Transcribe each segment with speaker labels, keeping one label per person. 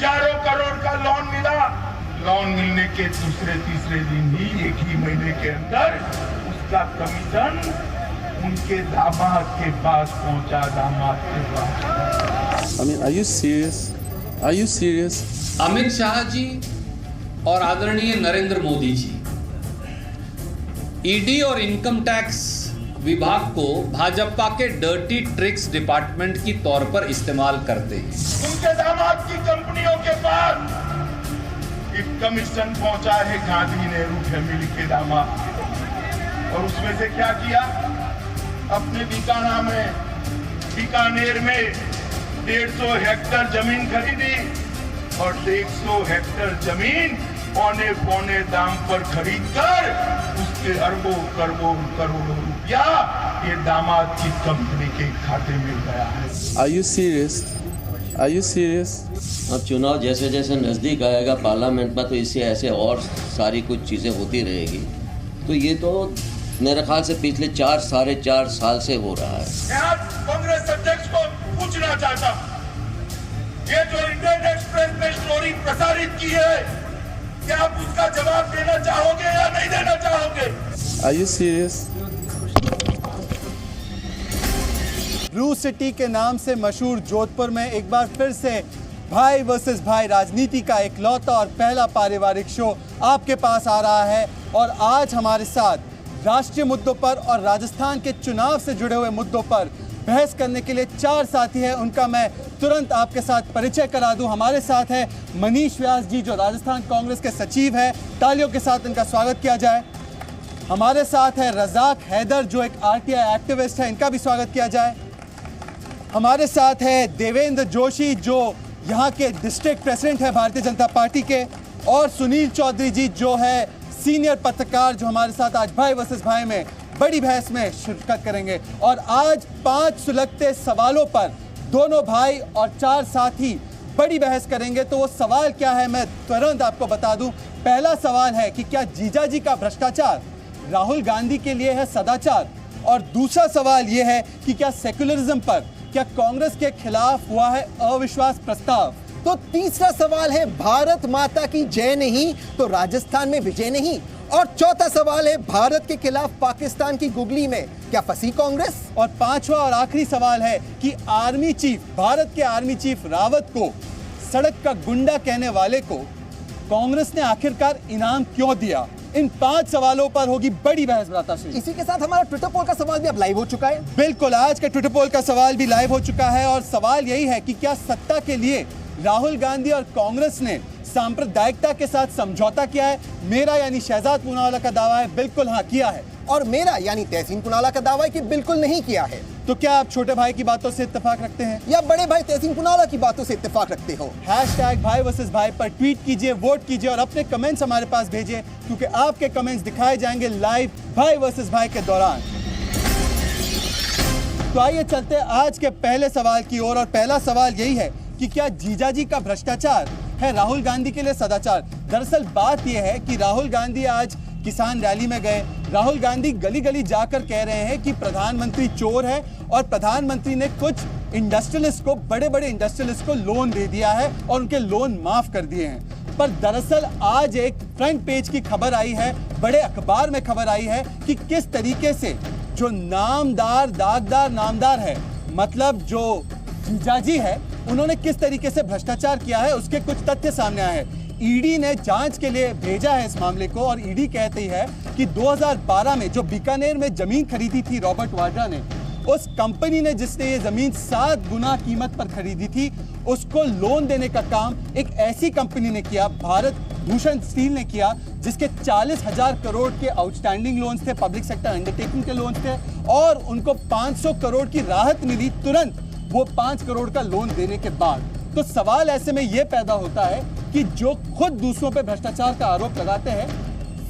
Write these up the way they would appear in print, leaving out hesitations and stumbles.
Speaker 1: हजारों करोड़ का लोन मिला। लोन मिलने के दूसरे तीसरे दिन ही, एक ही महीने के अंदर उसका कमीशन उनके दामाद के पास पहुंचा। दामाद के पास।
Speaker 2: I mean, are you serious? Are you serious?
Speaker 3: Amit Shah ji और आदरणीय नरेंद्र मोदी जी ईडी और इनकम टैक्स विभाग को भाजपा के डर्टी ट्रिक्स डिपार्टमेंट की तौर पर इस्तेमाल करते हैं।
Speaker 1: उनके दामाद की कंपनियों के पास एक कमीशन पहुंचा है गांधी नेहरू फैमिली के दामाद के। और उसमें से क्या किया? अपने बीकानेर में 150 हेक्टेयर जमीन खरीदी और 150 हेक्टेयर जमीन पौने दाम पर खरीदकर उसके अरबों करोड़ों रुपया ये दामाद की कंपनी के खाते में गया है।
Speaker 2: Are you serious? Are you serious?
Speaker 4: अब चुनाव जैसे जैसे नज़दीक आएगा पार्लियामेंट में, तो इससे ऐसे और सारी कुछ चीज़ें होती रहेगी। तो ये तो मेरे ख्याल से पिछले 4 साढ़े 4 साल से हो रहा है।
Speaker 1: मैं आज कांग्रेस अध्यक्ष को पूछना चाहता हूं, ये जो इंडियन एक्सप्रेस ने स्टोरी प्रसारित की है, क्या आप उसका जवाब देना चाहोगे या नहीं देना चाहोगे?
Speaker 2: Are you serious?
Speaker 5: Blue city के नाम से मशहूर जोधपुर में एक बार फिर से भाई वर्सेस भाई राजनीति का इकलौता और पहला पारिवारिक शो आपके पास आ रहा है। और आज हमारे साथ राष्ट्रीय मुद्दों पर और राजस्थान के चुनाव से जुड़े हुए मुद्दों पर बहस करने के लिए 4 साथी हैं। उनका मैं तुरंत आपके साथ परिचय करा दूं। हमारे साथ है मनीष व्यास जी, जो राजस्थान कांग्रेस के सचिव हैं। तालियों के साथ इनका स्वागत किया जाए। हमारे साथ है रजाक हैदर, जो एक आरटीआई एक्टिविस्ट है। इनका भी स्वागत किया जाए। हमारे साथ है देवेंद्र जोशी, जो यहाँ के डिस्ट्रिक्ट प्रेसिडेंट है भारतीय जनता पार्टी के। और सुनील चौधरी जी, जो है सीनियर पत्रकार, जो हमारे साथ आज भाई वर्सेस भाई में बड़ी बहस में शिरकत करेंगे। और आज 5 सुलगते सवालों पर दोनों भाई और 4 साथी बड़ी बहस करेंगे। तो वो सवाल क्या है मैं तुरंत आपको बता दूं। पहला सवाल है कि क्या जीजाजी का भ्रष्टाचार राहुल गांधी के लिए है सदाचार? और दूसरा सवाल ये है कि क्या सेक्युलरिज्म पर, क्या कांग्रेस के खिलाफ हुआ है अविश्वास प्रस्ताव?
Speaker 6: तो तीसरा सवाल है भारत माता की जय नहीं तो राजस्थान में विजय नहीं। और चौथा सवाल है भारत के खिलाफ पाकिस्तान की गुगली में क्या फंसी कांग्रेस?
Speaker 5: और पांचवा और आखिरी सवाल है कि आर्मी चीफ, भारत के आर्मी चीफ रावत को सड़क का गुंडा कहने वाले को कांग्रेस ने आखिरकार इनाम क्यों दिया? इन 5 सवालों पर होगी बड़ी बहस भ्राताश्री।
Speaker 6: इसी के साथ हमारा ट्विटर पोल का सवाल भी अब लाइव हो चुका है।
Speaker 5: बिल्कुल, आज के ट्विटर पोल का सवाल भी लाइव हो चुका है। और सवाल यही है कि क्या सत्ता के लिए राहुल गांधी और कांग्रेस ने सांप्रदायिकता के साथ समझौता किया है? मेरा यानी शहजाद पूनावाला का दावा है बिल्कुल हाँ किया है।
Speaker 6: और मेरा यानी तहसीन पुनावाला का दावा है कि बिल्कुल नहीं किया है।
Speaker 5: तो क्या आप छोटे भाई की बातों से इत्तेफाक रखते हैं
Speaker 6: या बड़े भाई तहसीन पुनावाला की बातों से इत्तेफाक रखते हो?
Speaker 5: हैशटैग भाई वर्सेस भाई पर ट्वीट कीजिए, वोट कीजिए और अपने कमेंट्स हमारे पास भेजिए, क्योंकि आपके कमेंट्स दिखाए जाएंगे लाइव भाई वर्सेस भाई के दौरान। तो आइए चलते हैं आज के पहले सवाल की ओर। और पहला सवाल यही है कि क्या जीजाजी का भ्रष्टाचार है राहुल गांधी के लिए सदाचार? दरअसल बात यह है कि राहुल गांधी आज किसान रैली में गए। राहुल गांधी गली गली जाकर कह रहे हैं कि प्रधानमंत्री चोर है और प्रधानमंत्री ने कुछ इंडस्ट्रियलिस्ट को, बड़े बड़े इंडस्ट्रियलिस्ट को लोन दे दिया है और उनके लोन माफ कर दिए हैं। पर दरअसल आज एक फ्रंट पेज की खबर आई है, बड़े अखबार में खबर आई है कि किस तरीके से जो नामदार, दागदार नामदार है, मतलब जो जीजाजी है, उन्होंने किस तरीके से भ्रष्टाचार किया है, उसके कुछ तथ्य सामने आए हैं। ईडी ने जांच के लिए भेजा है इस मामले को। और ईडी कहती है कि 2012 में जो बीकानेर में जमीन खरीदी थी रॉबर्ट वाड्रा ने, उस कंपनी ने जिसने ये जमीन 7 गुना कीमत पर खरीदी थी, उसको लोन देने का काम एक ऐसी कंपनी ने किया, भारत भूषण स्टील ने किया, जिसके 40,000 करोड़ के आउटस्टैंडिंग लोन्स थे, पब्लिक सेक्टर अंडरटेकिंग के लोन्स थे, और उनको 500 करोड़ की राहत मिली तुरंत वो 5 करोड़ का लोन देने के बाद। तो सवाल ऐसे में यह पैदा होता है कि जो खुद दूसरों पे भ्रष्टाचार का आरोप लगाते हैं,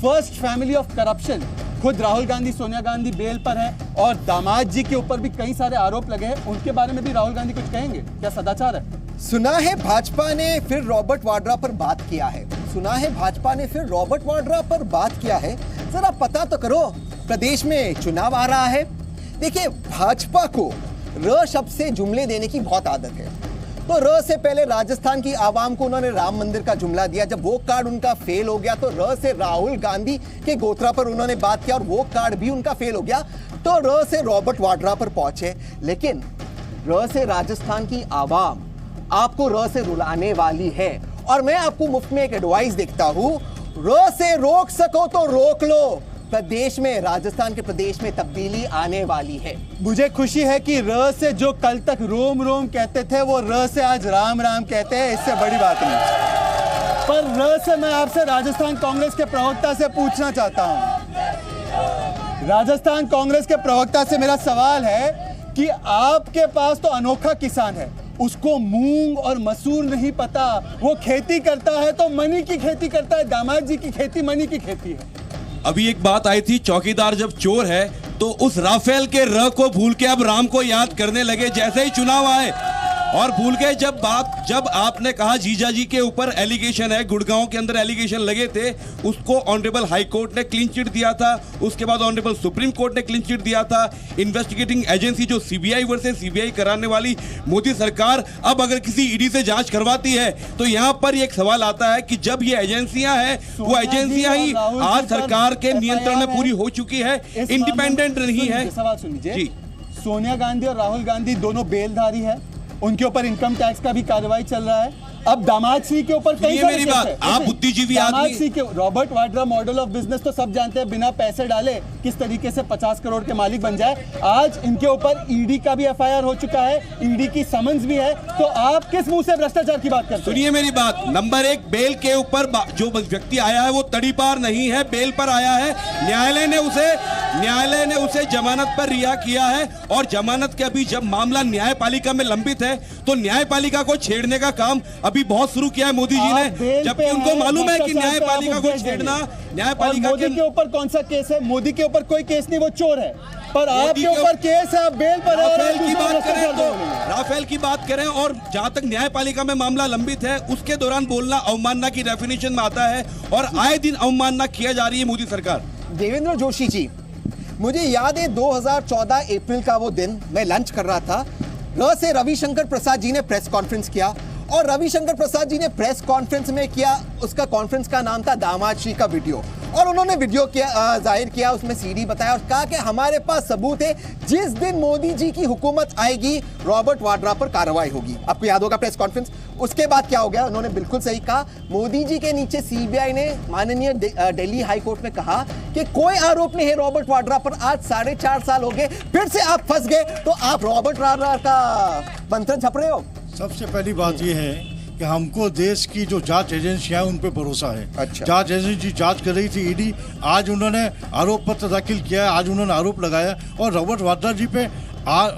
Speaker 5: फर्स्ट फैमिली ऑफ करप्शन, खुद राहुल गांधी, सोनिया गांधी बेल पर है और दामाद जी के ऊपर भी कई सारे आरोप लगे हैं, उनके बारे में भी राहुल गांधी कुछ कहेंगे? क्या सदाचार है?
Speaker 6: सुना है भाजपा ने फिर रॉबर्ट वाड्रा पर बात किया है। सुना है भाजपा ने फिर रॉबर्ट वाड्रा पर बात किया है। जरा पता तो करो, प्रदेश में चुनाव आ रहा है। देखिए, भाजपा को र शब्द से जुमले देने की बहुत आदत है। तो र से पहले राजस्थान की आवाम को उन्होंने राम मंदिर का जुमला दिया। जब वो कार्ड उनका फेल हो गया तो र से राहुल गांधी के गोत्रा पर उन्होंने बात किया और वो कार्ड भी उनका फेल हो गया, तो र से रॉबर्ट वाड्रा पर पहुंचे। लेकिन र से राजस्थान की आवाम आपको र से रुलाने वाली है और मैं आपको मुफ्त में एक एडवाइस देता हूं, र से रोक सको तो रोक लो। प्रदेश में, राजस्थान के प्रदेश में तब्दीली आने वाली है।
Speaker 5: मुझे खुशी है कि र से जो कल तक रोम रोम कहते थे वो र से आज राम राम कहते हैं, इससे बड़ी बात नहीं। पर र से मैं आपसे राजस्थान कांग्रेस के प्रवक्ता से पूछना चाहता हूं। राजस्थान कांग्रेस के प्रवक्ता से मेरा सवाल है कि आपके पास तो अनोखा किसान है, उसको मूंग और मसूर नहीं पता, वो खेती करता है तो मनी की खेती करता है। दामाद जी की खेती मनी की खेती है।
Speaker 7: अभी एक बात आई थी, चौकीदार जब चोर है तो उस राफेल के र को भूल के अब राम को याद करने लगे जैसे ही चुनाव आए, और भूल गए जब आपने कहा जीजा जी के ऊपर एलिगेशन है, गुड़गांव के अंदर एलिगेशन लगे थे, उसको ऑनरेबल हाई कोर्ट ने क्लीन चिट दिया था, उसके बाद ऑनरेबल सुप्रीम कोर्ट ने क्लीन चिट दिया था। इन्वेस्टिगेटिंग एजेंसी जो सीबीआई वर्सेस सीबीआई कराने वाली मोदी सरकार अब अगर किसी ईडी से जांच करवाती है तो यहां पर एक सवाल आता है कि जब ये एजेंसियां हैं वो एजेंसियां ही आज सरकार के नियंत्रण में पूरी हो चुकी है, इंडिपेंडेंट नहीं है।
Speaker 5: सवाल सुन लीजिए, सोनिया गांधी और राहुल गांधी दोनों बेलधारी है, उनके ऊपर इनकम टैक्स का भी कार्रवाई चल रहा है। अब दामाद सिंह के ऊपर कई सारे केस है।
Speaker 7: आप बुद्धिजीवी आदमी,
Speaker 5: दामाद सिंह के Robert Vadra model of business तो सब जानते हैं, बिना पैसे डाले किस तरीके से 50 करोड़ के मालिक बन जाए। आज इनके ऊपर ईडी का भी एफआईआर हो चुका है, ईडी की समन्स भी है, तो आप किस मुंह से भ्रष्टाचार की बात करते हैं?
Speaker 7: सुनिए मेरी बात, नंबर एक, बेल के ऊपर जो व्यक्ति आया है वो तड़ीपार नहीं है, बेल पर आया है। न्यायालय ने उसे जमानत पर रिहा किया है, और जमानत के अभी जब मामला न्यायपालिका में लंबित है तो न्यायपालिका को छेड़ने का काम अभी बहुत शुरू किया है मोदी जी ने, जबकि उनको मालूम है कि न्यायपालिका को छेड़ना, न्यायपालिका
Speaker 5: मोदी के ऊपर कौन सा केस है? मोदी के ऊपर कोई केस नहीं, वो चोर है, पर आपके ऊपर केस है, आप बेल पर
Speaker 7: राफेल की बात करें और जहां तक न्यायपालिका में मामला लंबित है उसके दौरान बोलना अवमानना की डेफिनेशन में आता है, और आए दिन अवमानना किया जा रही है मोदी सरकार।
Speaker 6: देवेंद्र जोशी जी, मुझे याद है 2014 अप्रैल का वो दिन, मैं लंच कर रहा था, र से रविशंकर प्रसाद जी ने प्रेस कॉन्फ्रेंस किया, और रविशंकर प्रसाद जी ने प्रेस कॉन्फ्रेंस में किया, उसका कॉन्फ्रेंस का नाम था दामाद श्री का वीडियो, और उन्होंने वीडियो जाहिर किया, उसमें सीडी बताया और कहा कि हमारे पास सबूत है, जिस दिन मोदी जी की हुकूमत आएगी रॉबर्ट वाड्रा पर कार्रवाई होगी। आपको याद होगा प्रेस कॉन्फ्रेंस। उसके बाद क्या हो गया? उन्होंने बिल्कुल सही कहा, मोदी जी के नीचे सीबीआई ने माननीय दिल्ली हाई कोर्ट में कहा कि कोई आरोप नहीं है रॉबर्ट वाड्रा पर। आज 4.5 साल हो गए, फिर से आप फंस गए, तो आप रॉबर्ट वाड्रा का मंत्र छप रहे हो।
Speaker 8: सबसे पहली बात यह है कि हमको देश की जो जांच एजेंसियां उन पे भरोसा है।
Speaker 6: अच्छा।
Speaker 8: जांच एजेंसी जांच कर रही थी, ईडी, आज उन्होंने आरोप पत्र दाखिल किया है, आज उन्होंने आरोप लगाया, और रॉबर्ट वाड्रा जी पे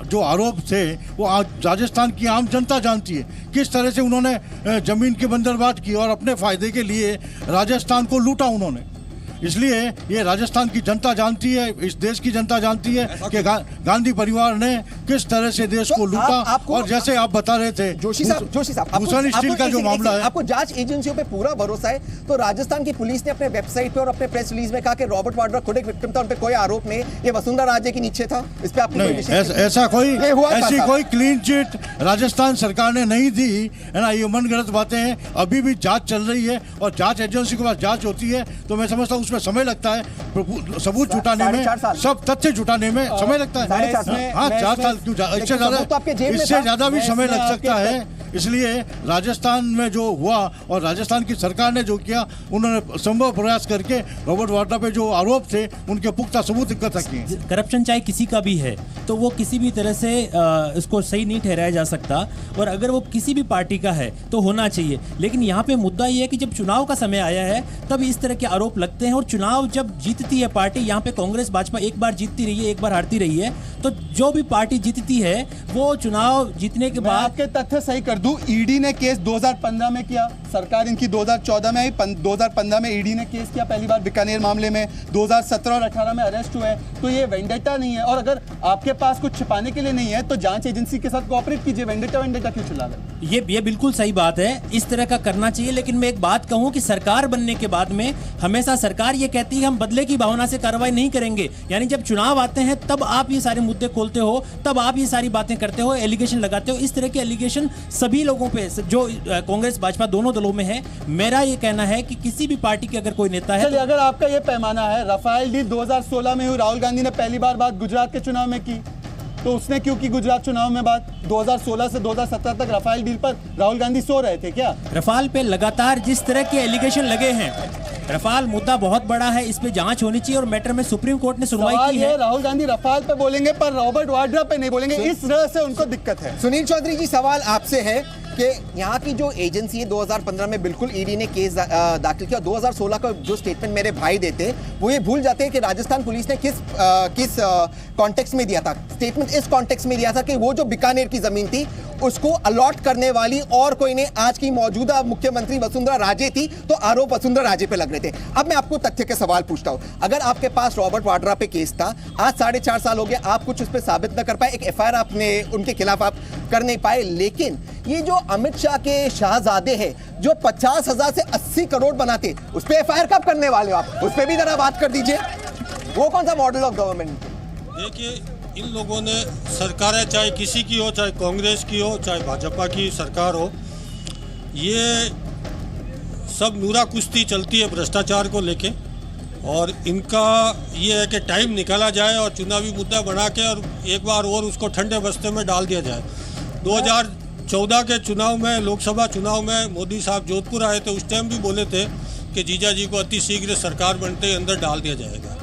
Speaker 8: जो आरोप थे वो आज राजस्थान की आम जनता जानती है किस तरह से उन्होंने जमीन की बंदरबांट की और अपने फायदे के लिए राजस्थान को लूटा उन्होंने। इसलिए ये राजस्थान की जनता जानती है, इस देश की जनता जानती है कि गांधी परिवार ने किस तरह से देश को लूटा। और जैसे आप बता रहे थे
Speaker 6: जोशी साहब,
Speaker 8: भूषण स्टील का जो मामला है,
Speaker 6: आपको जांच एजेंसियों पे पूरा भरोसा है, तो राजस्थान की पुलिस ने अपने वेबसाइट पे और अपने प्रेस रिलीज में कहा कि रॉबर्ट वाड्रा खुद एक विक्टिम था, उन पे कोई आरोप नहीं, ये वसुंधरा राजे के नीचे था, इस पे आपने
Speaker 8: ऐसी कोई क्लीन चिट राजस्थान सरकार ने नहीं दी है ना। ये मनगढ़ंत बातें हैं, अभी भी जांच चल रही है, और जांच एजेंसी के पास जांच होती है तो मैं समझता हूँ उसमें समय लगता है, सबूत जुटाने में, सब तथ्य जुटाने में समय लगता है। हाँ, 4 साल क्यों, इससे ज्यादा भी समय लग सकता है। इसलिए राजस्थान में जो हुआ और राजस्थान की सरकार ने जो किया, उन्होंने संभव प्रयास करके रॉबर्ट वाड्रा पे जो आरोप थे उनके पुख्ता सबूत इकट्ठा किए।
Speaker 9: करप्शन चाहे किसी का भी है तो वो किसी भी तरह से इसको सही नहीं ठहराया जा सकता, और अगर वो किसी भी पार्टी का है तो होना चाहिए। लेकिन यहाँ पे मुद्दा ये है कि जब चुनाव का समय आया है तब इस तरह के आरोप लगते हैं, और चुनाव जब जीतती है पार्टी, यहाँ पे कांग्रेस भाजपा एक बार जीतती रही है, एक बार हारती रही है, तो जो भी पार्टी जीतती है वो चुनाव जीतने के बाद।
Speaker 5: आपके तथ्य सही कर दूं, ईडी ने केस 2015 में किया, सरकार इनकी 2014 में आई, 2015 में ईडी ने केस किया पहली बार बीकानेर मामले में, 2017 और 18 में अरेस्ट हुए, तो ये वेंडेटा नहीं है। और अगर आपके पास कुछ छिपाने के लिए नहीं है तो जांच एजेंसी के साथ कोऑपरेट कीजिए, वेंडेटा क्यों चला रहे?
Speaker 9: ये बिल्कुल सही बात है, इस तरह का करना चाहिए। लेकिन मैं एक बात कहूं कि सरकार बनने के बाद में हमेशा सरकार ये कहती है हम बदले की भावना से कार्रवाई नहीं करेंगे, यानी जब चुनाव आते हैं तब आप ये सारे मुद्दे खोलते हो, तब आप ये सारी बातें करते हो, एलिगेशन लगाते हो। इस तरह के एलिगेशन सभी सभी लोगों पे जो कांग्रेस भाजपा दोनों दलों में है, मेरा ये कहना है कि किसी भी पार्टी के अगर कोई नेता है
Speaker 5: चलिए, अगर आपका ये पैमाना है, राफेल डील 2016 में हुई, राहुल गांधी ने पहली बार बात गुजरात के चुनाव में की, तो उसने क्यों की गुजरात चुनाव में बात? 2016 से 2017 तक राफेल डील पर राहुल गांधी सो रहे थे क्या?
Speaker 9: रफाल पे लगातार जिस तरह के एलिगेशन लगे हैं, रफाल मुद्दा बहुत बड़ा है, इस पे जांच होनी चाहिए और मैटर में सुप्रीम कोर्ट ने सुनवाई
Speaker 5: सवाल
Speaker 9: की
Speaker 5: ये
Speaker 9: है।
Speaker 5: राहुल गांधी रफाल पे बोलेंगे पर रॉबर्ट वाड्रा पे नहीं बोलेंगे, इस तरह से उनको दिक्कत है।
Speaker 6: सुनील चौधरी जी, सवाल आपसे है कि यहाँ की जो एजेंसी है, 2015 में बिल्कुल ईडी ने केस दाखिल किया, 2016 का जो स्टेटमेंट मेरे भाई देते वो ये भूल जाते हैं कि राजस्थान पुलिस ने किस कॉन्टेक्स्ट में दिया था स्टेटमेंट। इस कॉन्टेक्स्ट में दिया था कि वो जो बीकानेर की जमीन थी उसको अलॉट करने वाली और कोई नहीं, आज की मौजूदा मुख्यमंत्री वसुंधरा राजे थी, तो आरोप वसुंधरा राजे पे लग रहे थे। अब मैं आपको तथ्य के सवाल पूछता हूं, अगर आपके पास रॉबर्ट वाड्रा पे केस था, आज 4.5 साल हो गए, आप कुछ उस पर साबित न कर पाए, एक एफआईआर आपने उनके खिलाफ आप कर नहीं पाए, लेकिन ये जो अमित शाह के शाहजादे हैं जो 50,000 से 80 करोड़ बनाते, उस पर एफआईआर कब करने वाले हो आप? उस पर भी जरा बात कर दीजिए। वो कौन सा मॉडल ऑफ गवर्नमेंट?
Speaker 10: देखिए, इन लोगों ने सरकारें, चाहे किसी की हो, चाहे कांग्रेस की हो, चाहे भाजपा की सरकार हो, ये सब नूरा कुश्ती चलती है भ्रष्टाचार को लेके, और इनका ये है कि टाइम निकाला जाए और चुनावी मुद्दा बना के और एक बार और उसको ठंडे बस्ते में डाल दिया जाए। 2014 के चुनाव में, लोकसभा चुनाव में मोदी साहब जोधपुर आए थे, उस टाइम भी बोले थे कि जीजा जी को अति शीघ्र सरकार बनते ही अंदर डाल दिया जाएगा।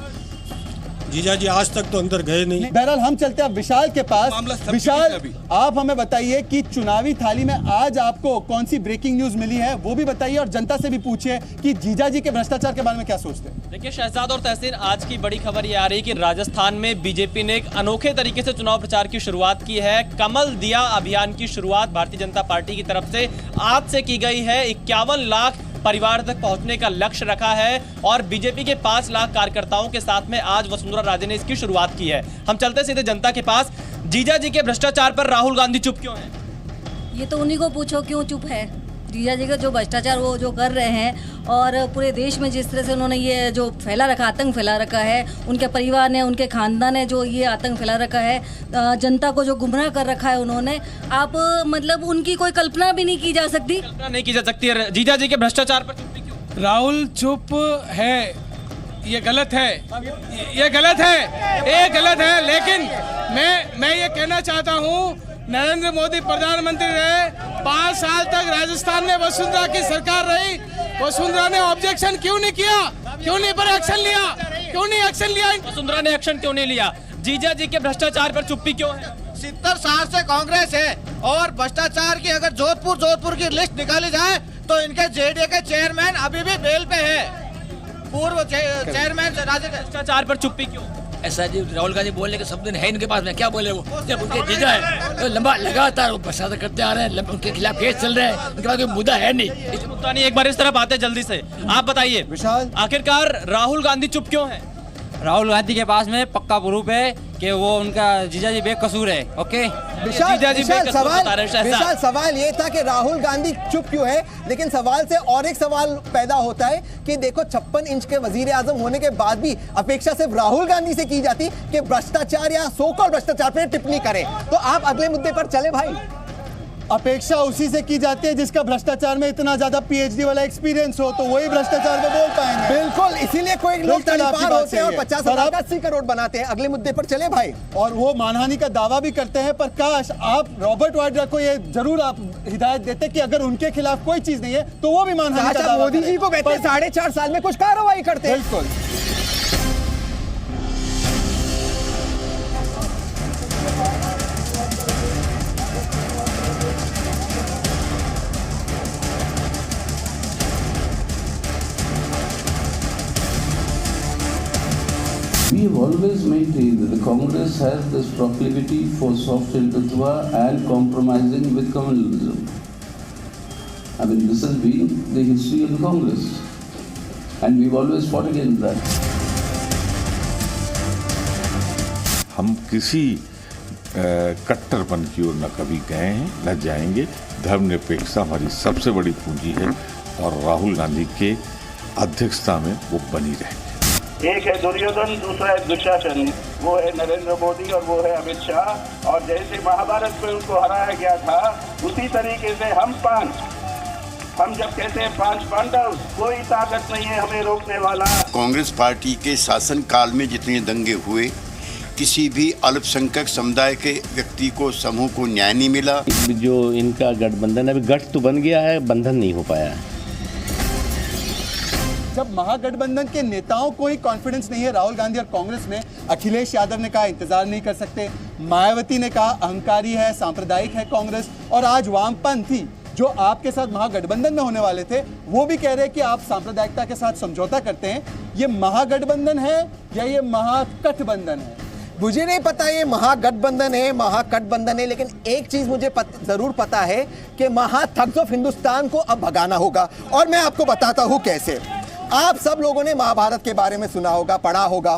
Speaker 10: जीजा जी आज तक तो अंदर गए नहीं।
Speaker 5: बहरहाल हम चलते हैं विशाल के पास। विशाल, आप हमें बताइए कि चुनावी थाली में आज आपको कौन सी ब्रेकिंग न्यूज मिली है, वो भी बताइए, और जनता से भी पूछिए कि जीजा जी के भ्रष्टाचार के बारे में क्या सोचते हैं।
Speaker 11: देखिए शहजाद और तहसीन, आज की बड़ी खबर ये आ रही है कि राजस्थान में बीजेपी ने एक अनोखे तरीके से चुनाव प्रचार की शुरुआत की है। कमल दिया अभियान की शुरुआत भारतीय जनता पार्टी की तरफ से आज से की गई है। 51 लाख परिवार तक पहुंचने का लक्ष्य रखा है और बीजेपी के 5 लाख कार्यकर्ताओं के साथ में आज वसुंधरा राजे ने इसकी शुरुआत की है। हम चलते सीधे जनता के पास। जीजा जी के भ्रष्टाचार पर राहुल गांधी चुप क्यों हैं?
Speaker 12: ये तो उन्हीं को पूछो क्यों चुप है। जीजा जी का जो भ्रष्टाचार वो जो कर रहे हैं और पूरे देश में जिस तरह से उन्होंने ये जो फैला रखा, आतंक फैला रखा है, उनके परिवार ने, उनके खानदान ने जो ये आतंक फैला रखा है, जनता को जो गुमराह कर रखा है उन्होंने, आप मतलब उनकी कोई कल्पना भी नहीं की जा सकती।
Speaker 11: कल्पना नहीं की जा सकती। जीजा जी के भ्रष्टाचार पर चुप्पी क्यों?
Speaker 13: राहुल चुप है, ये गलत है, ये गलत है, ये गलत है। लेकिन मैं ये कहना चाहता हूँ, नरेंद्र मोदी प्रधानमंत्री रहे, 5 साल तक राजस्थान में वसुंधरा की सरकार रही, वसुंधरा ने ऑब्जेक्शन क्यों नहीं किया? क्यों नहीं पर एक्शन लिया? क्यों नहीं एक्शन लिया?
Speaker 11: वसुंधरा ने एक्शन क्यों नहीं लिया? जीजा जी के भ्रष्टाचार पर चुप्पी क्यों है?
Speaker 14: 70 साल से कांग्रेस है और भ्रष्टाचार की अगर जोधपुर की लिस्ट निकाली जाए तो इनके जेडीए के चेयरमैन अभी भी बेल पे है, पूर्व चेयरमैन।
Speaker 11: भ्रष्टाचार पर चुप्पी क्यों?
Speaker 15: ऐसा जी राहुल गांधी बोलने के शब्द है इनके पास में, क्या बोले वो? जब उनके जीजा है तो लंबा लगातार वो भ्रष्टाचार करते आ रहे हैं, उनके खिलाफ केस चल रहे हैं, उनके पास कोई मुद्दा है नहीं।
Speaker 11: मुद्दा नहीं। एक बार इस तरफ आते हैं जल्दी से, आप बताइए
Speaker 5: विशाल,
Speaker 11: आखिरकार राहुल गांधी चुप क्यों है?
Speaker 16: राहुल गांधी के पास में पक्का प्रूफ है कि वो उनका जीजा जी बेकसूर है। ओके
Speaker 6: विशाल, सवाल ये था कि राहुल गांधी चुप क्यों है, लेकिन सवाल से और एक सवाल पैदा होता है कि देखो 56 इंच के वजीर आजम होने के बाद भी अपेक्षा सिर्फ राहुल गांधी से की जाती कि भ्रष्टाचार या सो कॉल्ड भ्रष्टाचार पर टिप्पणी करें, तो आप अगले मुद्दे पर चले भाई।
Speaker 5: अपेक्षा उसी से की जाती है जिसका भ्रष्टाचार में इतना ज्यादा पीएचडी वाला एक्सपीरियंस हो, तो वही भ्रष्टाचार में बोल पाएंगे।
Speaker 6: बिल्कुल, इसीलिए कोई लोग तड़पार होते हैं और 50,000 का 80 करोड़ बनाते हैं। अगले मुद्दे पर चले भाई।
Speaker 5: और वो मानहानि का दावा भी करते हैं, पर काश आप रॉबर्ट वाड्रा को ये जरूर आप हिदायत देते कि अगर उनके खिलाफ कोई चीज नहीं है तो वो भी मानहानि का दावा
Speaker 6: मोदी जी को कहते हैं 4.5 साल में कुछ कार्रवाई करते हैं।
Speaker 5: बिल्कुल।
Speaker 2: We have always maintained that the Congress has this proclivity for soft hindutva and compromising with communalism. I mean, this has been the history of the Congress, and we've always fought against that.
Speaker 17: हम किसी कट्टरपन की ओर न कभी गए हैं, न जाएंगे। धर्मनिरपेक्षता हमारी सबसे बड़ी पूंजी है और राहुल गांधी के अध्यक्षता में वो बनी रहेगी।
Speaker 18: एक है दुर्योधन, दूसरा है दुशासन, वो है नरेंद्र मोदी और वो है अमित शाह। और जैसे महाभारत में उनको हराया गया था, उसी तरीके से हम जब कहते हैं 5 पांडव, कोई ताकत नहीं है हमें रोकने वाला।
Speaker 19: कांग्रेस पार्टी के शासन काल में जितने दंगे हुए, किसी भी अल्पसंख्यक समुदाय के व्यक्ति को, समूह को न्याय नहीं मिला।
Speaker 20: जो इनका गठबंधन, अभी गठ तो बन गया है, बंधन नहीं हो पाया है।
Speaker 5: जब महागठबंधन के नेताओं को ही कॉन्फिडेंस नहीं है राहुल गांधी और कांग्रेस में, अखिलेश यादव ने कहा इंतजार नहीं कर सकते, मायावती ने कहा अहंकारी है, सांप्रदायिक है कांग्रेस, और आज वामपंथी जो आपके साथ महागठबंधन में होने वाले थे, वो भी कह रहे हैं कि आप सांप्रदायिकता के साथ समझौता करते हैं। ये महागठबंधन है या ये महागठबंधन है?
Speaker 6: मुझे नहीं पता ये महागठबंधन है, महागठबंधन है, लेकिन एक चीज मुझे जरूर पता है कि महाथग्स ऑफ हिंदुस्तान को अब भगाना होगा। और मैं आपको बताता हूं कैसे। आप सब लोगों ने महाभारत के बारे में सुना होगा, पढ़ा होगा।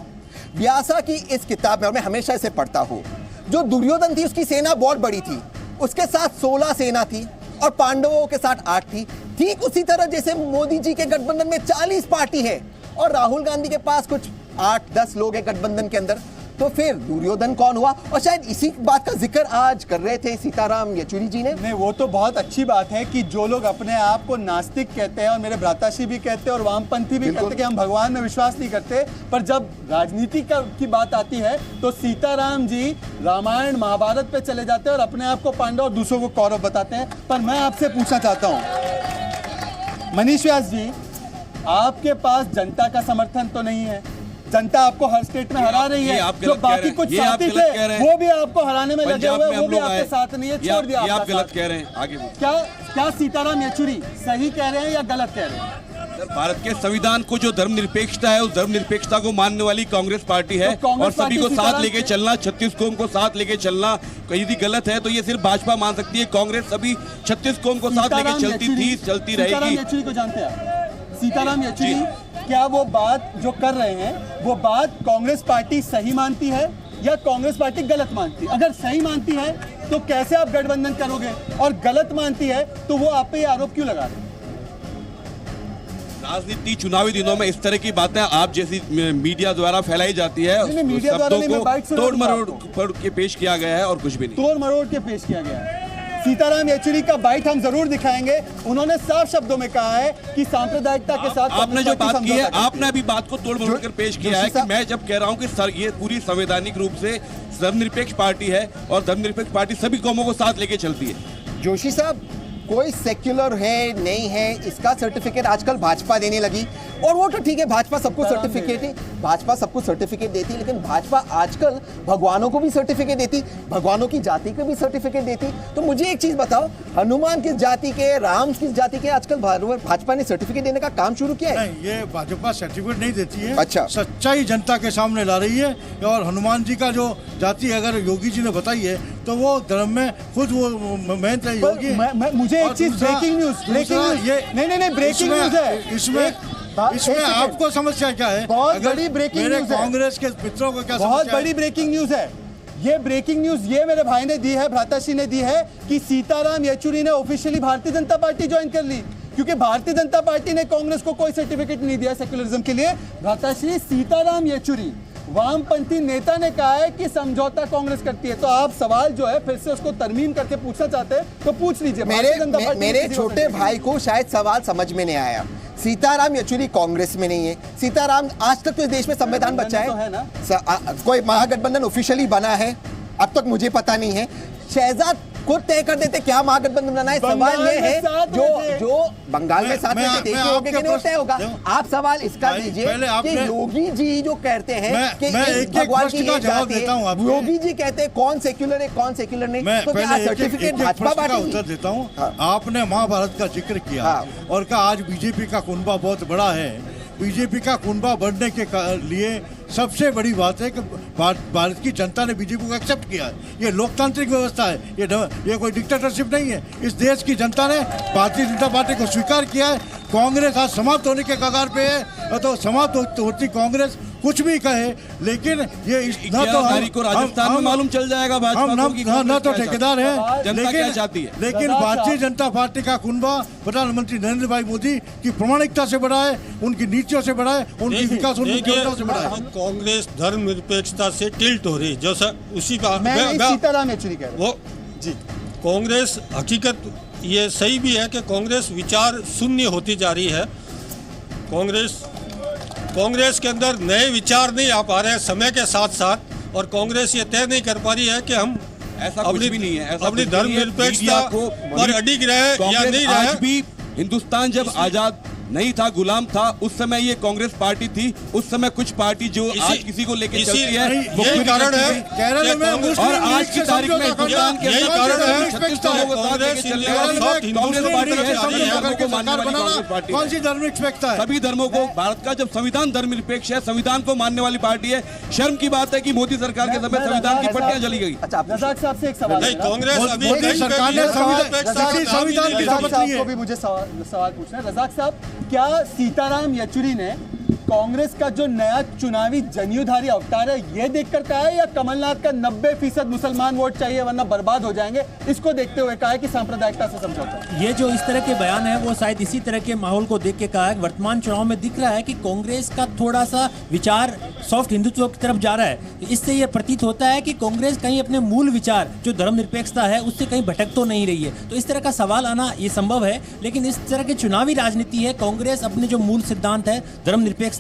Speaker 6: व्यासा की इस किताब में, और मैं हमेशा इसे पढ़ता हूं, जो दुर्योधन थी उसकी सेना बहुत बड़ी थी, उसके साथ 16 सेना थी और पांडवों के साथ 8 थी। ठीक उसी तरह जैसे मोदी जी के गठबंधन में 40 पार्टी है और राहुल गांधी के पास कुछ 8-10 लोग हैं गठबंधन के अंदर, तो फिर दुर्योधन कौन हुआ? और शायद इसी बात का जिक्र आज कर रहे थे सीताराम येचुरी जी ने।
Speaker 5: नहीं, वो तो बहुत अच्छी बात है कि जो लोग अपने आप को नास्तिक कहते हैं, और मेरे भ्राताश्री भी कहते हैं और वामपंथी भी कहते हैं कि हम भगवान में विश्वास नहीं करते, पर जब राजनीति की बात आती है तो सीताराम जी रामायण महाभारत पे चले जाते हैं और अपने आप को पांडव और दूसरों को कौरव बताते हैं। पर मैं आपसे पूछना चाहता हूँ मनीष व्यास जी, आपके पास जनता का समर्थन तो नहीं है, जनता आपको हर स्टेट में हरा रही है, जो बाकी कुछ साथी थे वो भी आपको हराने में लगे हुए, वो भी आपके साथ नहीं है, छोड़ दिया
Speaker 7: आप गलत कह रहे हैं। आगे
Speaker 5: क्या सीताराम येचुरी सही कह रहे हैं या गलत कह रहे हैं?
Speaker 7: भारत के संविधान को जो धर्मनिरपेक्षता है, उस धर्मनिरपेक्षता को मानने वाली कांग्रेस पार्टी है, और सभी को साथ लेके चलना, 36 कौम को साथ लेके चलना यदि गलत है तो ये सिर्फ भाजपा मान सकती है। कांग्रेस सभी 36 कौम को साथ लेके चलती थी, चलती रहेगी।
Speaker 5: सीताराम येचुरी को जानते हैं? सीताराम येचुरी क्या वो बात जो कर रहे हैं, वो बात कांग्रेस पार्टी सही मानती है या कांग्रेस पार्टी गलत मानती है? अगर सही मानती है तो कैसे आप गठबंधन करोगे, और गलत मानती है तो वो आप पे ये आरोप क्यों लगा रहे हैं?
Speaker 7: राजनीति चुनावी दिनों में इस तरह की बातें आप जैसी मीडिया द्वारा फैलाई जाती है,
Speaker 5: मीडिया द्वारा नहीं, मैं बाइट
Speaker 7: तोड़ मरोड़ के पेश किया गया है और कुछ भी नहीं।
Speaker 5: तोड़ मरोड़ के पेश किया गया है। सीताराम येचुरी का बाइट हम जरूर दिखाएंगे। उन्होंने साफ शब्दों में कहा है कि सांप्रदायिकता के साथ
Speaker 7: आपने जो बात की है, आपने अभी बात को तोड़ मरोड़ कर पेश किया है कि मैं जब कह रहा हूं कि ये पूरी संवैधानिक रूप से धर्मनिरपेक्ष पार्टी है और धर्मनिरपेक्ष पार्टी सभी कौमों को साथ लेके चलती है।
Speaker 6: जोशी साहब, कोई सेक्युलर है नहीं है इसका सर्टिफिकेट आजकल भाजपा देने लगी, और वो तो ठीक है, भाजपा सबको सर्टिफिकेट है, भाजपा सबको सर्टिफिकेट देती, लेकिन भाजपा आजकल भगवानों को भी सर्टिफिकेट देती, भगवानों की जाति को भी सर्टिफिकेट देती। तो मुझे एक चीज बताओ, हनुमान किस जाति के, राम किस जाति के, आजकल भाजपा ने सर्टिफिकेट देने का काम शुरू किया है?
Speaker 8: नहीं, ये भाजपा सर्टिफिकेट नहीं देती है।
Speaker 6: अच्छा,
Speaker 8: सच्चाई जनता के सामने ला रही है। और हनुमान जी का जो जाति अगर योगी जी ने बताई है तो वो धर्म में खुद वो महंत योगी।
Speaker 5: मुझे एक चीज, ब्रेकिंग न्यूज, ये नहीं ब्रेकिंग न्यूज है
Speaker 8: इसमें आपको समस्या क्या है?
Speaker 5: बहुत बड़ी ब्रेकिंग न्यूज है।
Speaker 8: कांग्रेस के मित्रों को क्या
Speaker 5: बहुत बड़ी ब्रेकिंग न्यूज है ये। ब्रेकिंग न्यूज ये मेरे भाई ने दी है, भ्राताश्री ने दी है कि सीताराम येचुरी ने officially Bharatiya Janata party join कर ली, क्योंकि भारतीय जनता पार्टी ने कांग्रेस को कोई सर्टिफिकेट नहीं दिया सेक्युलरिज्म के लिए। भ्राताश्री, सीताराम येचुरी वामपंथी नेता ने कहा है कि समझौता कांग्रेस करती है। तो आप सवाल जो है फिर से उसको तरमीम करके पूछना चाहते हैं तो पूछ लीजिए।
Speaker 6: मेरे छोटे भाई को शायद सवाल समझ में नहीं आया। सीताराम येचुरी कांग्रेस में नहीं है। सीताराम, आज तक तो इस देश में संविधान बचा है, कोई महागठबंधन ऑफिशियली बना है अब तक मुझे पता नहीं है। शहजाद खुद तय कर देते क्या महागठबंधन बनाए। सवाल ये है जो बंगाल में साथ में देखिए होगा कि नहीं तय होगा। आप सवाल इसका दीजिए कि योगी जी जो कहते हैं कि भगवान की एक जाति है, योगी जी कहते हैं कौन सेक्युलर है कौन सेक्युलर नहीं, तो क्या सर्टिफिकेट भाजपा पार्टी?
Speaker 8: उत्तर देता हूँ। आपने महाभारत का जिक्र किया और कहा आज बीजेपी का कुनबा बहुत बड़ा है। बीजेपी का कुनबा बढ़ने के लिए सबसे बड़ी बात है कि भारत की जनता ने बीजेपी को एक्सेप्ट किया है। ये लोकतांत्रिक व्यवस्था है, ये कोई डिक्टेटरशिप नहीं है। इस देश की जनता ने भारतीय जनता पार्टी को स्वीकार किया है। कांग्रेस आज समाप्त होने के कगार पे है, तो समाप्त होती कांग्रेस कुछ भी कहे, लेकिन ये न तो
Speaker 7: तारीख को राजस्थान में मालूम चल जाएगा भाजपा को कि
Speaker 8: न तो ठेकेदार है,
Speaker 7: जनता क्या चाहती है।
Speaker 8: लेकिन भारतीय जनता पार्टी का कुनबा प्रधानमंत्री नरेंद्र भाई मोदी की प्रामाणिकता से बड़ा है, उनकी नीतियों से बड़ा है, उनकी विकास उनकी योजनाओं से बड़ा है।
Speaker 10: कांग्रेस धर्मनिरपेक्षता से टिल्ट हो रही, जो उसी का
Speaker 5: सीताराम येचुरी कह रहे
Speaker 10: वो जी। कांग्रेस हकीकत ये सही भी है कि कांग्रेस विचार शून्य होती जा रही है। कांग्रेस के अंदर नए विचार नहीं आ पा रहे हैं समय के साथ साथ, और कांग्रेस ये तय नहीं कर पा रही है कि हम
Speaker 7: ऐसा कुछ भी नहीं है,
Speaker 10: अपनी धर्मनिरपेक्षता पर अडिग रहे या नहीं रहे।
Speaker 7: आज भी हिंदुस्तान जब आजाद नहीं था, गुलाम था, उस समय ये कांग्रेस पार्टी थी। उस समय कुछ पार्टी जो आज किसी को लेकर चलती है, वो
Speaker 10: यही कारण है
Speaker 8: केरल में,
Speaker 7: और आज की तारीख में हिंदुस्तान के
Speaker 10: यही कारण है
Speaker 8: कौन सी धर्मनिरपेक्षता है?
Speaker 7: सभी धर्मों को, भारत का जब संविधान धर्मनिरपेक्ष है, संविधान को मानने वाली पार्टी है। शर्म की बात है कि मोदी सरकार के समय संविधान की पट्टियां जली गई।
Speaker 5: अच्छा, रजाक साहब से एक सवाल है।
Speaker 10: कांग्रेस
Speaker 8: मोदी सरकार ने संविधान की शपथ ली है।
Speaker 5: आपको भी मुझे सवाल पूछना है। रजाक साहब, क्या सीताराम येचुरी ने कांग्रेस का जो नया चुनावी जनेऊधारी अवतार है, ये देखकर कहा है, या कमलनाथ का 90% मुसलमान वोट चाहिए वरना बर्बाद हो जाएंगे, इसको देखते हुए कहा है कि सांप्रदायिकता से समझौता?
Speaker 9: ये जो इस तरह के बयान है वो शायद इसी तरह के माहौल को देख के कहा है। वर्तमान चुनाव में दिख रहा है कि कांग्रेस का थोड़ा सा विचार सॉफ्ट हिंदुत्व की तरफ जा रहा है। इससे ये प्रतीत होता है कि कांग्रेस कहीं अपने मूल विचार जो धर्मनिरपेक्षता है उससे कहीं भटक तो नहीं रही है। तो इस तरह का सवाल आना ये संभव है, लेकिन इस तरह की चुनावी राजनीति है, कांग्रेस अपने जो मूल सिद्धांत है धर्मनिरपेक्षता,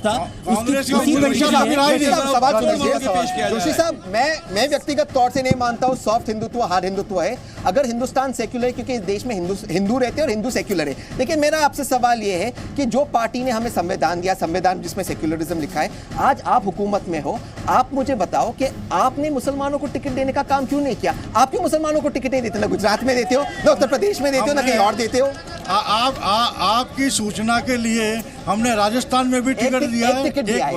Speaker 6: जोशी साहब, मैं व्यक्तिगत तौर से नहीं मानता हूँ सॉफ्ट हिंदुत्व हार्ड हिंदुत्व है। अगर हिंदुस्तान सेक्युलर है, क्योंकि इस देश में हिंदू रहते हैं और हिंदू सेक्युलर है, लेकिन मेरा आपसे सवाल ये है कि जो पार्टी ने हमें संविधान दिया, संविधान जिसमें सेक्युलरिज्म लिखा है, आज आप हुकूमत में हो, आप मुझे बताओ कि आपने मुसलमानों को टिकट देने का काम क्यों नहीं किया? आप क्यों मुसलमानों को टिकट नहीं देते? ना गुजरात में देते हो, ना उत्तर प्रदेश में देते हो, ना कहीं और देते हो।
Speaker 8: आपकी सूचना के लिए हमने राजस्थान में भी टिकट दिया है।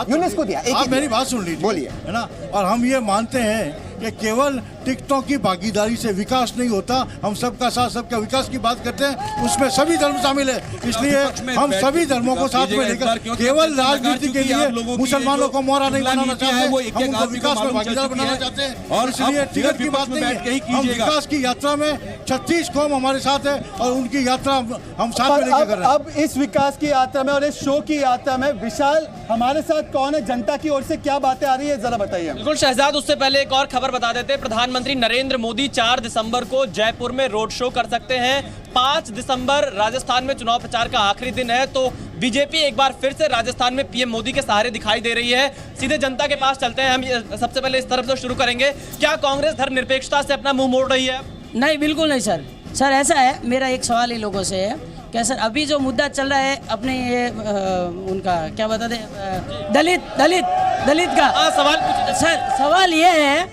Speaker 6: यूनेस्को दिया।
Speaker 8: आप मेरी बात सुन लीजिए,
Speaker 6: बोलिए,
Speaker 8: है ना। और हम ये मानते हैं कि केवल टिकटों की भागीदारी से विकास नहीं होता। हम सबका साथ सबका विकास की बात करते हैं, उसमें सभी धर्म शामिल है। इसलिए हम सभी धर्मों को साथ में लेकर केवल राजनीति के लिए मुसलमानों को मोहरा नहीं बनाना चाहते, हम उनको विकास में भागीदार बनाना चाहते हैं। और इसलिए टिकट की बात नहीं है, हम विकास की यात्रा में 36 कौम हमारे साथ है और उनकी यात्रा हम साथ में लेकर कर रहे हैं।
Speaker 5: अब इस विकास की यात्रा में और इस शो की यात्रा में विशाल हमारे साथ कौन है? जनता की ओर से क्या बातें आ रही है, जरा बताइए।
Speaker 11: बिल्कुल शहजाद, उससे पहले एक और खबर बता देते हैं। प्रधानमंत्री नरेंद्र मोदी 4 दिसंबर को जयपुर में रोड शो कर सकते हैं। 5 दिसंबर राजस्थान में चुनाव प्रचार का आखिरी दिन है, तो बीजेपी एक बार फिर से राजस्थान में पीएम मोदी के सहारे दिखाई दे रही है। सीधे जनता के पास चलते हैं। हम सबसे पहले इस तरफ से शुरू करेंगे। क्या कांग्रेस धर्मनिरपेक्षता से अपना मुंह मोड़ रही है?
Speaker 21: नहीं, बिल्कुल नहीं सर। सर ऐसा है, मेरा एक सवाल ही लोगों से है क्या सर, अभी जो मुद्दा चल रहा है अपने ये उनका क्या बता दें, दलित का
Speaker 11: सवाल
Speaker 21: सर, सवाल ये है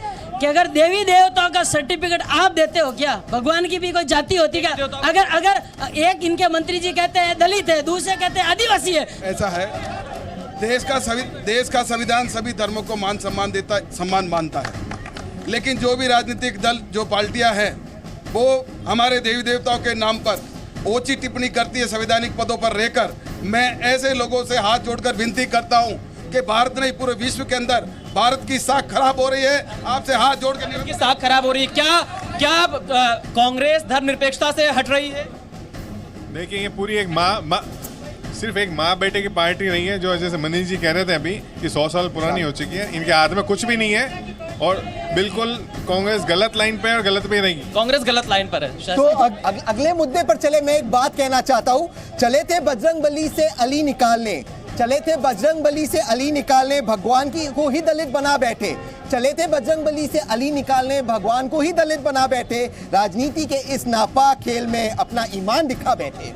Speaker 21: कि अगर देवी देवताओं का सर्टिफिकेट आप देते हो क्या? भगवान की भी कोई जाति होती है क्या? अगर एक इनके मंत्री जी कहते हैं दलित है, दूसरे कहते हैं आदिवासी है।
Speaker 22: ऐसा है, देश का संविधान सभी धर्मों को मान सम्मान मानता है, लेकिन जो भी राजनीतिक दल, जो पार्टियां हैं, वो हमारे देवी देवताओं के नाम पर ओछी टिप्पणी करती है संवैधानिक पदों पर रहकर। मैं ऐसे लोगों से हाथ जोड़कर विनती करता हूं कि भारत नहीं, पूरे विश्व के अंदर भारत की साख खराब हो रही है। आपसे हाथ जोड़ के
Speaker 11: साख खराब हो रही है। क्या कांग्रेस धर्मनिरपेक्षता से हट रही है?
Speaker 23: देखिए, ये पूरी एक सिर्फ एक माँ बेटे की पार्टी नहीं है। जो जैसे मनीष जी कह रहे थे अभी कि 100 साल पुरानी हो चुकी है, इनके हाथ में कुछ भी नहीं है और बिल्कुल कांग्रेस गलत लाइन पे है और गलत पे नहीं।
Speaker 11: कांग्रेस गलत लाइन पर है।
Speaker 6: तो अगले मुद्दे पर चले, मैं एक बात कहना चाहता हूँ। चले थे बजरंगबली से अली निकालने, चले थे बजरंगबली से अली निकालने, भगवान की को ही दलित बना बैठे। चले थे बजरंगबली से अली निकालने, भगवान को ही दलित बना बैठे। राजनीति के इस नापाक खेल में अपना ईमान दिखा बैठे।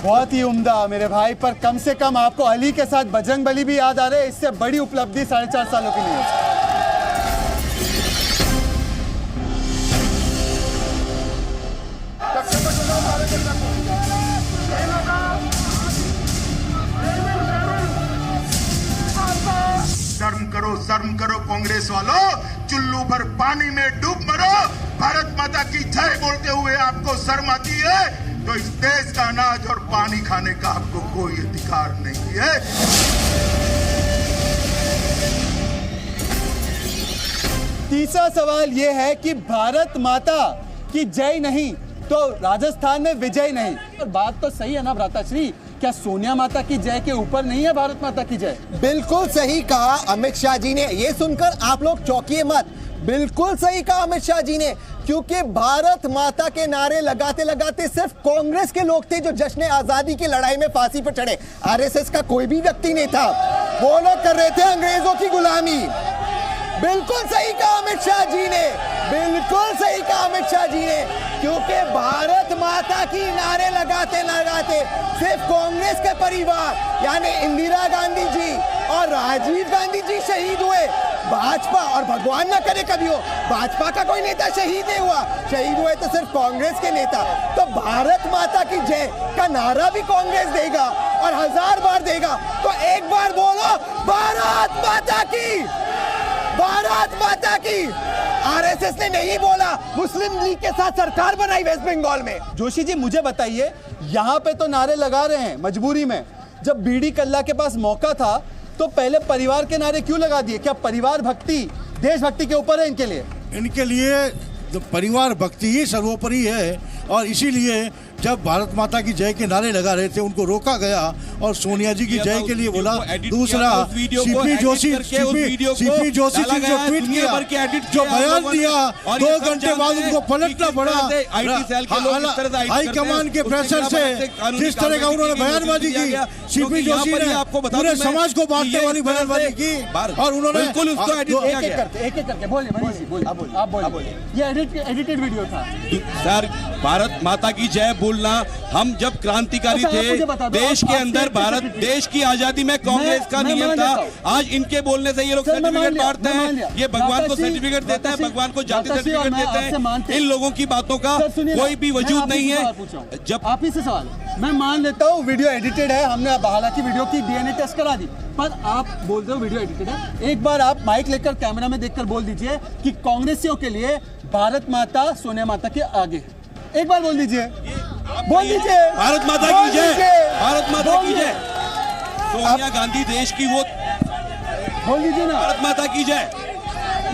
Speaker 5: बहुत ही उम्दा मेरे भाई, पर कम से कम आपको अली के साथ बजरंगबली भी याद आ रहे हैं। इससे बड़ी उपलब्धि 4.5 सालों के लिए।
Speaker 1: शर्म करो कांग्रेस वालों, चुल्लू भर पानी में डूब मरो। भारत माता की जय बोलते हुए आपको शर्म आती है तो इस देश का अनाज और पानी खाने का आपको कोई अधिकार नहीं है।
Speaker 5: तीसरा सवाल यह है कि भारत माता की जय नहीं तो राजस्थान में विजय नहीं। और बात तो सही है ना भ्राताश्री, क्या सोनिया माता की जय के ऊपर नहीं है भारत माता की जय?
Speaker 6: बिल्कुल सही कहा अमित शाह जी ने। ये सुनकर आप लोग चौंकिए मत, बिल्कुल सही कहा अमित शाह जी ने, क्योंकि भारत माता के नारे लगाते लगाते सिर्फ कांग्रेस के लोग थे जो जश्न आजादी की लड़ाई में फांसी पर चढ़े। आरएसएस का कोई भी व्यक्ति नहीं था। वो लोग कर रहे थे अंग्रेजों की गुलामी। बिल्कुल सही कहा अमित शाह जी ने, बिल्कुल सही कहा अमित शाह जी ने, क्योंकि भारत माता की नारे लगाते लगाते सिर्फ कांग्रेस के परिवार यानी इंदिरा गांधी जी और राजीव गांधी जी शहीद हुए। भाजपा, और भगवान ना करे कभी हो, भाजपा का कोई नेता शहीद नहीं हुआ, शहीद हुए तो सिर्फ कांग्रेस के नेता। तो भारत माता की जय का नारा भी कांग्रेस देगा और 1000 बार देगा। तो एक बार बोलो भारत माता की, भारत माता की। आरएसएस ने नहीं बोला, मुस्लिम लीग के साथ सरकार बनाई वेस्ट बंगाल में।
Speaker 5: जोशी जी मुझे बताइए, यहाँ पे तो नारे लगा रहे हैं मजबूरी में, जब बीडी कल्ला के पास मौका था तो पहले परिवार के नारे क्यों लगा दिए? क्या परिवार भक्ति देशभक्ति के ऊपर है इनके लिए?
Speaker 8: इनके लिए तो परिवार भक्ति ही सर्वोपरि है, और इसीलिए जब भारत माता की जय के नारे लगा रहे थे उनको रोका गया और सोनिया जी की जय के लिए बोला। दूसरा सीपी जोशी जी जो ट्वीट किया, जो बयान दिया, 2 घंटे बाद उनको पलटना पड़ा हाईकमान के प्रेशर से। जिस तरह का उन्होंने बयानबाजी की, सीपी जोशी ने पूरे समाज को बांटने वाली बयानबाजी की, और उन्होंने
Speaker 5: एक एक करके बोलिए, आप बोलिए। ये एडिटेड वीडियो था
Speaker 7: सर। भारत माता की जय बोलना, हम जब क्रांतिकारी थे देश के अंदर, भारत देश की आजादी में कांग्रेस का नियम था। आज इनके बोलने से ये लोग सर्टिफिकेट बांटते हैं, ये भगवान को सर्टिफिकेट देते हैं, भगवान को जाति सर्टिफिकेट देते हैं। इन लोगों की बातों का कोई भी वजूद नहीं है। जब
Speaker 5: आप ही से सवाल, मैं मान लेता हूँ वीडियो एडिटेड है, हमने हालांकि वीडियो की डीएनए टेस्ट करा दी, पर आप बोलते हो वीडियो एडिटेड है। एक बार आप माइक लेकर कैमरा में देखकर बोल दीजिए कि कांग्रेसियों के लिए भारत माता सोनिया माता के आगे। एक बार बोल दीजिए, बोल दीजिए
Speaker 7: भारत माता की जय, भारत माता की जय। सोनिया गांधी देश की वो,
Speaker 5: बोल दीजिए ना,
Speaker 7: भारत माता की जय।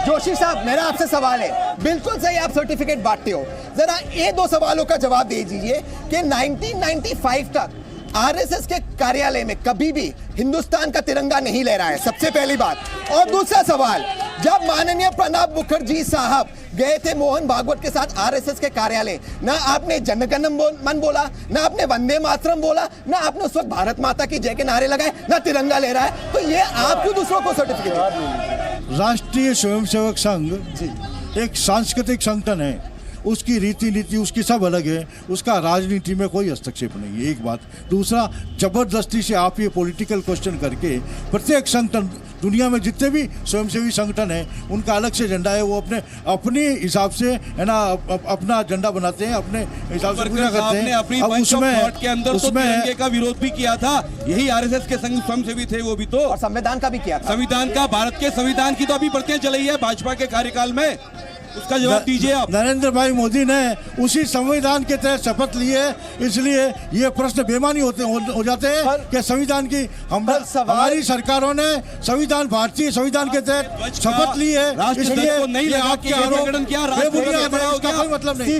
Speaker 6: जोशी साहब, मेरा आपसे सवाल है, बिल्कुल सही आप सर्टिफिकेट बांटते हो, जरा ये 2 सवालों का जवाब दे दीजिए कि 1995 तक आरएसएस के कार्यालय में कभी भी हिंदुस्तान का तिरंगा नहीं लहराया है, सबसे पहली बात। और दूसरा सवाल, जब माननीय प्रणब मुखर्जी साहब गए थे मोहन भागवत के साथ आरएसएस के कार्यालय, ना आपने जनगण मन बोला, ना आपने वंदे मातरम बोला, ना आपने उस वक्त भारत माता की जय के नारे लगाए, ना तिरंगा लहराया। तो ये आप क्यों दूसरों को सर्टिफिकेट?
Speaker 8: राष्ट्रीय स्वयंसेवक संघ एक सांस्कृतिक संगठन है, उसकी रीति नीति उसकी सब अलग है, उसका राजनीति में कोई हस्तक्षेप नहीं है, एक बात। दूसरा, जबरदस्ती से आप ये पॉलिटिकल क्वेश्चन करके, प्रत्येक संगठन दुनिया में जितने भी स्वयंसेवी संगठन हैं उनका अलग से झंडा है, वो अपने हिसाब से है ना अपना झंडा बनाते हैं, अपने हिसाब से पूरा करते हैं।
Speaker 7: अब उसमें के अंदर तो तिरंगे का विरोध भी किया था, यही आरएसएस के स्वयंसेवी थे वो भी तो,
Speaker 6: और संविधान का भी किया था।
Speaker 7: संविधान का, भारत के संविधान की तो अभी प्रतियां चली है भाजपा के कार्यकाल में, उसका जवाब दीजिए आप।
Speaker 8: नरेंद्र भाई मोदी ने उसी संविधान के तहत शपथ ली है, इसलिए ये प्रश्न बेमानी हो जाते हैं कि संविधान की हमारी सरकारों ने संविधान, भारतीय संविधान के तहत शपथ ली है, इसलिए
Speaker 7: नहीं
Speaker 8: आपके आरोप बेबुनियाद है, इसका कोई मतलब नहीं।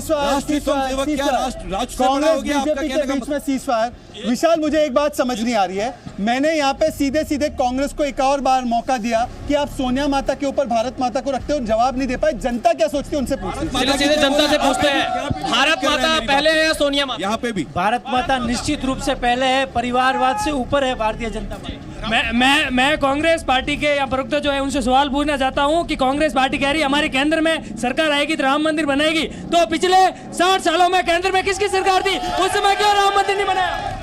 Speaker 5: विशाल, मुझे एक बात समझ नहीं आ रही है, मैंने यहाँ पे सीधे सीधे कांग्रेस को एक और बार मौका दिया कि आप सोनिया माता के ऊपर भारत माता को रखते हो, जवाब नहीं दे पाए। जनता क्या सोचती है उनसे पूछते,
Speaker 11: सीधे जनता से पूछते हैं, भारत माता पहले है या सोनिया माता?
Speaker 7: यहाँ पे भी
Speaker 3: भारत माता निश्चित रूप से पहले है, परिवारवाद से ऊपर है भारतीय जनता पार्टी।
Speaker 4: मैं कांग्रेस पार्टी के या प्रवक्ता जो है उनसे सवाल पूछना चाहता हूं कि कांग्रेस पार्टी कह रही है हमारे केंद्र में सरकार आएगी तो राम मंदिर बनाएगी, तो पिछले 60 सालों में केंद्र में किसकी सरकार थी, उस समय क्यों राम मंदिर नहीं बनाया?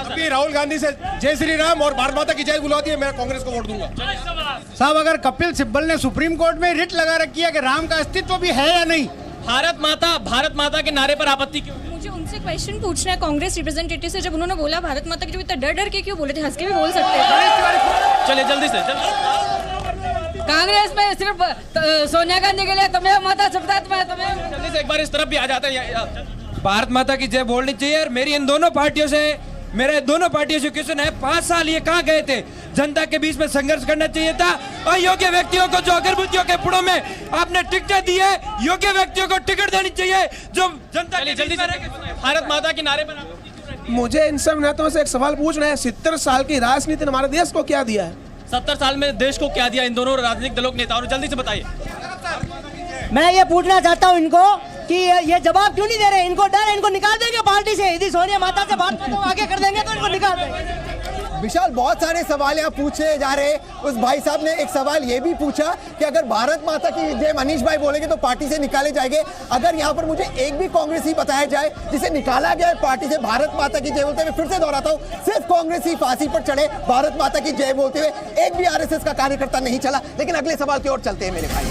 Speaker 12: अभी राहुल गांधी से जय श्री राम और भारत माता की जय बुलवाती है, मैं कांग्रेस को वोट दूंगा।
Speaker 13: साहब, अगर कपिल सिब्बल ने सुप्रीम कोर्ट में रिट लगा रखी है कि राम का अस्तित्व भी है या नहीं,
Speaker 11: भारत माता के नारे पर आपत्ति क्यों?
Speaker 24: मुझे उनसे क्वेश्चन पूछना है कांग्रेस रिप्रेजेंटेटिव से, जब उन्होंने बोला भारत माता की, जो इतना डर डर के क्यों बोले थे, हंस के भी बोल सकते हैं।
Speaker 11: चलिए जल्दी से
Speaker 24: कांग्रेस में सिर्फ सोनिया गांधी के लिए तुम्हें माता शपथ में
Speaker 11: जल्दी से एक बार इस तरफ भी आ जाते हैं।
Speaker 16: भारत माता की जय बोलनी चाहिए, और मेरी इन दोनों पार्टियों से
Speaker 2: मेरे दोनों पार्टियों से क्वेश्चन है, 5 साल ये कहाँ गए थे? जनता के बीच में संघर्ष करना चाहिए था। अयोग्य व्यक्तियों को जो अगरबत्तियों के पुड़ों में आपने टिकटें दी है, योग्य व्यक्तियों को टिकट देनी चाहिए जो जनता के
Speaker 11: जल्दी भारत माता के नारे पर
Speaker 13: मुझे इन सब नेताओं से एक सवाल पूछना है, 70 साल की राजनीति ने हमारे देश को क्या दिया है?
Speaker 11: 70 साल में देश को क्या दिया इन दोनों राजनीतिक दलों के नेताओं ने? जल्दी से बताइए।
Speaker 14: मैं ये पूछना चाहता हूँ इनको कि ये जवाब क्यों नहीं दे रहे? इनको डर है, इनको निकाल देंगे पार्टी से। यदि सोनिया माता से बात तो आगे कर देंगे तो इनको निकाल देंगे।
Speaker 6: विशाल, बहुत सारे सवाल यहाँ पूछे जा रहे। उस भाई साहब ने एक सवाल ये भी पूछा कि अगर भारत माता की जय मनीष भाई बोलेंगे तो पार्टी से निकाले जाएंगे। अगर यहाँ पर मुझे एक भी कांग्रेसी बताया जाए जिसे निकाला गया है पार्टी से भारत माता की जय बोलते हुए, फिर से दोहराता हूँ, सिर्फ कांग्रेसी फांसी पर चढ़े भारत माता की जय बोलते हुए, एक भी आरएसएस का कार्यकर्ता नहीं चला। लेकिन अगले सवाल की ओर चलते हैं मेरे भाई।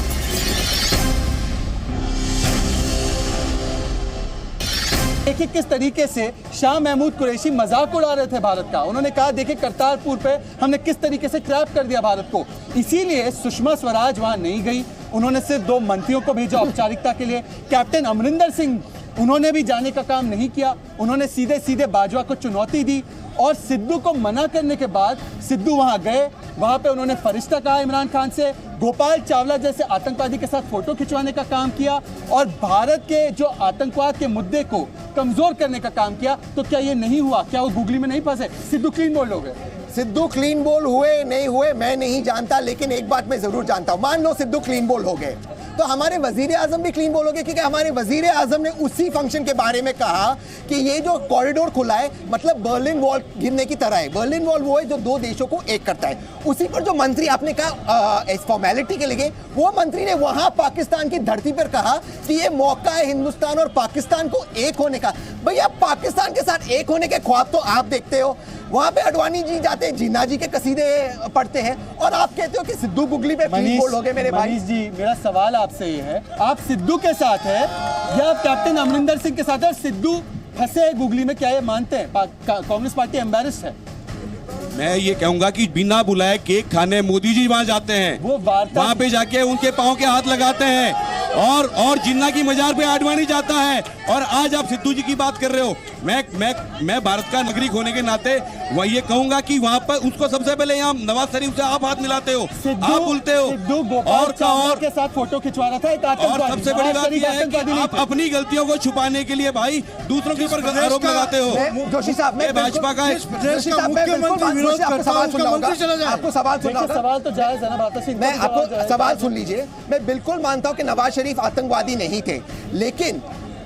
Speaker 5: देखिए किस तरीके से शाह महमूद कुरैशी मजाक उड़ा रहे थे भारत का। उन्होंने कहा देखिए करतारपुर पे हमने किस तरीके से ट्रैप कर दिया भारत को। इसीलिए सुषमा स्वराज वहां नहीं गई। उन्होंने सिर्फ 2 मंत्रियों को भेजा औपचारिकता के लिए। कैप्टन अमरिंदर सिंह उन्होंने भी जाने का काम नहीं किया। उन्होंने सीधे सीधे बाजवा को चुनौती दी और सिद्धू को मना करने के बाद सिद्धू वहां गए। वहां पे उन्होंने फरिश्ता कहा इमरान खान से, गोपाल चावला जैसे आतंकवादी के साथ फोटो खिंचवाने का काम किया और भारत के जो आतंकवाद के मुद्दे को कमजोर करने का काम किया। तो क्या ये नहीं हुआ? क्या वो गूगली में नहीं फंसे? सिद्धू क्लीन बोल्ड हो गए।
Speaker 6: सिद्धू क्लीन बोल हुए नहीं हुए मैं नहीं जानता, लेकिन एक बात मैं जरूर जानता हूं, मान लो सिद्धू क्लीन बोल हो गए तो हमारे वजीर आजम भी क्लीन बोल हो गए, क्योंकि हमारे वजीर आजम ने उसी फंक्शन के बारे में कहा कि ये जो कॉरिडोर खुला है मतलब बर्लिन वॉल गिरने की तरह है। बर्लिन वॉल वो है जो 2 देशों को एक करता है। उसी पर जो मंत्री आपने कहा इस फॉर्मेलिटी के लिए, वो मंत्री ने वहां पाकिस्तान की धरती पर कहा कि ये मौका है हिंदुस्तान और पाकिस्तान को एक होने का। भैया पाकिस्तान के साथ एक होने के ख्वाब तो आप देखते हो, वहां पे अडवाणी जी जाते हैं, जिन्ना जी के कसीदे पढ़ते हैं और आप कहते हो कि सिद्धू गुगली पे क्लीन बोल्ड हो गए। मेरे भाई
Speaker 5: मनीष जी, मेरा सवाल आपसे ये है, आप सिद्धू के साथ है या आप कैप्टन अमरिंदर सिंह के साथ है? सिद्धू फंसे गुगली में, क्या ये मानते हैं कांग्रेस पार्टी एम्बैरेस्ड है?
Speaker 7: मैं ये कहूंगा कि बिना बुलाए केक खाने मोदी जी वहां जाते हैं,
Speaker 5: वो
Speaker 7: वहां पे जाके उनके पांव के हाथ लगाते हैं और जिन्ना की मजार पे आडवाणी जाता है। और आज आप सिद्धू जी की बात कर रहे हो। मैं भारत का नागरिक होने के नाते वह ये कहूंगा कि वहां पर उसको सबसे पहले यहाँ नवाज शरीफ से आप हाथ मिलाते हो, आप बोलते हो और
Speaker 5: के साथ फोटो खिंचवा रहा था एक
Speaker 7: और सबसे बड़ी बात यह है कि आप अपनी गलतियों को छुपाने के लिए भाई दूसरों के ऊपर आरोप लगाते हो।
Speaker 6: जोशी साहब, मैं
Speaker 7: भाजपा का
Speaker 6: आपको सवाल तो जायज है ना। मैं आपको सवाल सुन लीजिए। मैं बिल्कुल मानता हूं कि नवाज शरीफ आतंकवादी नहीं थे, लेकिन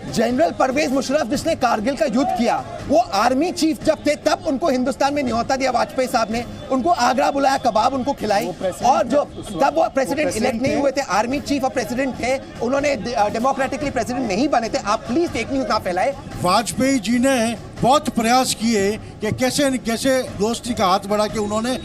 Speaker 6: जनरल परवेज मुशर्रफ जिसने कारगिल का युद्ध किया, वो आर्मी चीफ जब थे तब उनको हिंदुस्तान में न्योता दिया वाजपेयी साहब ने, उनको आगरा बुलाया, कबाब उनको खिलाई। और जो तब वो प्रेसिडेंट इलेक्ट नहीं हुए थे, आर्मी चीफ और प्रेसिडेंट थे, उन्होंने डेमोक्रेटिकली प्रेसिडेंट नहीं बने थे। आप प्लीज फेक न्यूज ना फैलाए।
Speaker 8: वाजपेयी जी ने बहुत प्रयास किए कि कैसे न कैसे दोस्ती का हाथ बढ़ा के उन्होंने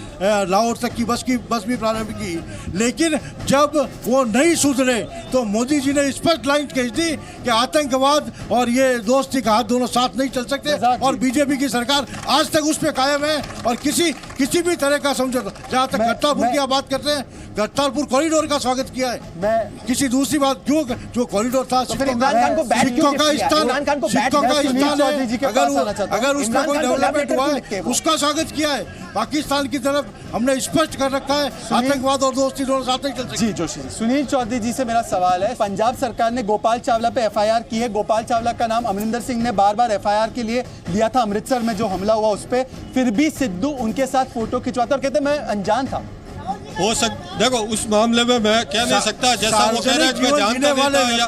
Speaker 8: लाहौर तक की बस भी प्रारंभ की, लेकिन जब वो नहीं सुधरे तो मोदी जी ने स्पष्ट लाइन खींच दी कि आतंकवाद और ये दोस्ती का हाथ दोनों साथ नहीं चल सकते। और बीजेपी की सरकार आज तक उस पर कायम है और किसी भी तरह का समझौता, जहाँ तक करतारपुर की आप बात करते हैं, करतारपुर कॉरिडोर का स्वागत किया है। किसी दूसरी बात जो कॉरिडोर था सिखों का स्थान है, अगर उसका कोई डेवलपमेंट हुआ है उसका स्वागत किया है। पाकिस्तान की तरफ हमने स्पष्ट कर रखा है आतंकवाद और दोस्ती दोनों साथ नहीं चल सकते।
Speaker 5: जी जोशी, सुनील चौधरी जी से मेरा सवाल है, पंजाब सरकार ने गोपाल चावला पे एफआईआर की है। गोपाल चावला का नाम अमरिंदर सिंह ने बार बार एफआईआर के लिए लिया था अमृतसर में जो हमला हुआ उस पे, फिर भी सिद्धू उनके साथ फोटो खिंचवाता और कहते मैं अनजान था।
Speaker 10: देखो उस मामले में मैं कह नहीं सकता, जैसा वो कह रहे हैं कि मैं जानता नहीं था।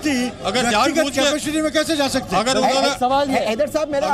Speaker 10: अगर जानबूझ के
Speaker 8: में कैसे जा सकते हैं?
Speaker 10: अगर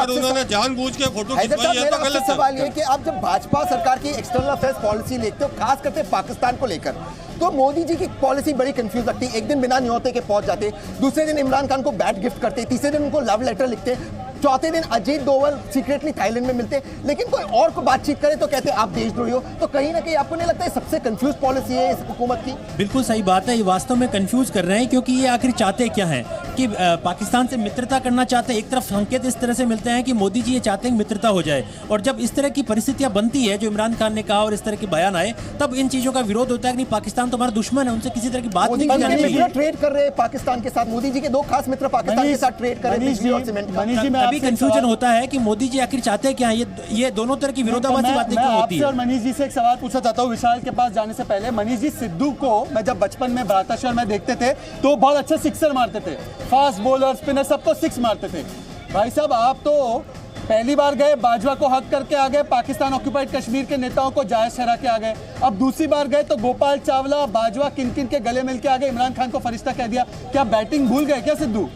Speaker 10: उन्होंने जानबूझ के फोटो खिंचवाई है तो गलत है।
Speaker 6: सवाल ये कि आप जब भाजपा सरकार की एक्सटर्नल अफेयर्स पॉलिसी देखते हो, खास करके पाकिस्तान को लेकर, तो मोदी जी की पॉलिसी बड़ी कंफ्यूज लगती है। एक दिन बिना न्योते के पहुंच जाते, दूसरे दिन इमरान खान को बैट गिफ्ट करते, तीसरे दिन उनको लव लेटर लिखते, चौथे दिन अजीत डोवल सीक्रेटली थाईलैंड में मिलते, लेकिन कोई और को बातचीत करे तो कहते आप देशद्रोही हो। तो कहीं ना कहीं आपको नहीं लगता है सबसे कंफ्यूज पॉलिसी है इस हुकूमत की?
Speaker 9: बिल्कुल सही बात है, ये वास्तव में कंफ्यूज कर रहे हैं, क्योंकि ये आखिर चाहते क्या हैं कि पाकिस्तान से मित्रता करना चाहते हैं। एक तरफ संकेत इस तरह से मिलते हैं कि मोदी जी ये चाहते हैं कि मित्रता हो जाए, और जब इस तरह की परिस्थितियां बनती है जो इमरान खान ने कहा और इस तरह के बयान आए, तब इन चीजों का विरोध होता है कि नहीं पाकिस्तान तो हमारा दुश्मन है, उनसे किसी तरह की बात नहीं की जानी चाहिए।
Speaker 6: ट्रेड कर रहे हैं पाकिस्तान के साथ, मोदी जी के 2 खास मित्र पाकिस्तान के साथ ट्रेड कर रहे हैं।
Speaker 9: अभी कंफ्यूजन होता है कि मोदी जी आखिर चाहते क्या हैं। ये दोनों तरह की विरोधाभासी बातें क्यों होती
Speaker 5: आपसे
Speaker 9: है।
Speaker 5: और मनीष जी से एक सवाल पूछना चाहता हूँ विशाल के पास जाने से पहले। मनीष जी, सिद्धू को मैं जब बचपन में भ्राताश्वर में देखते थे तो बहुत अच्छे सिक्सर मारते थे, फास्ट बॉलर स्पिनर सबको सिक्स मारते थे। भाई साहब, आप तो पहली बार गए बाजवा को हक करके आ गए, पाकिस्तान ऑक्यूपाइड कश्मीर के नेताओं को जायज ठहरा के आ गए। अब दूसरी बार गए तो गोपाल चावला बाजवा किन किन के गले मिल के आ गए, इमरान खान को फरिश्ता कह दिया। क्या बैटिंग भूल गए क्या सिद्धू?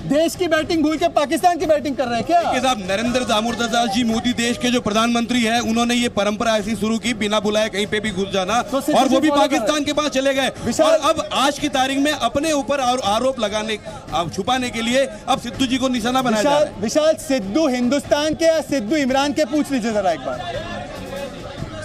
Speaker 5: देश की बैटिंग भूल के पाकिस्तान की बैटिंग कर रहे हैं क्या?
Speaker 7: देखिए साहब, नरेंद्र दामोदर दास जी मोदी देश के जो प्रधानमंत्री हैं, उन्होंने ये परंपरा ऐसी शुरू की बिना बुलाए कहीं पे भी घुस जाना, और वो भी पाकिस्तान के पास चले गए। और अब आज की तारीख में अपने ऊपर आरोप लगाने छुपाने के लिए अब सिद्धू जी को निशाना बनाया जा रहा है।
Speaker 5: विशाल, सिद्धू हिंदुस्तान के या सिद्धू इमरान के? पूछ लीजिए जरा एक बार।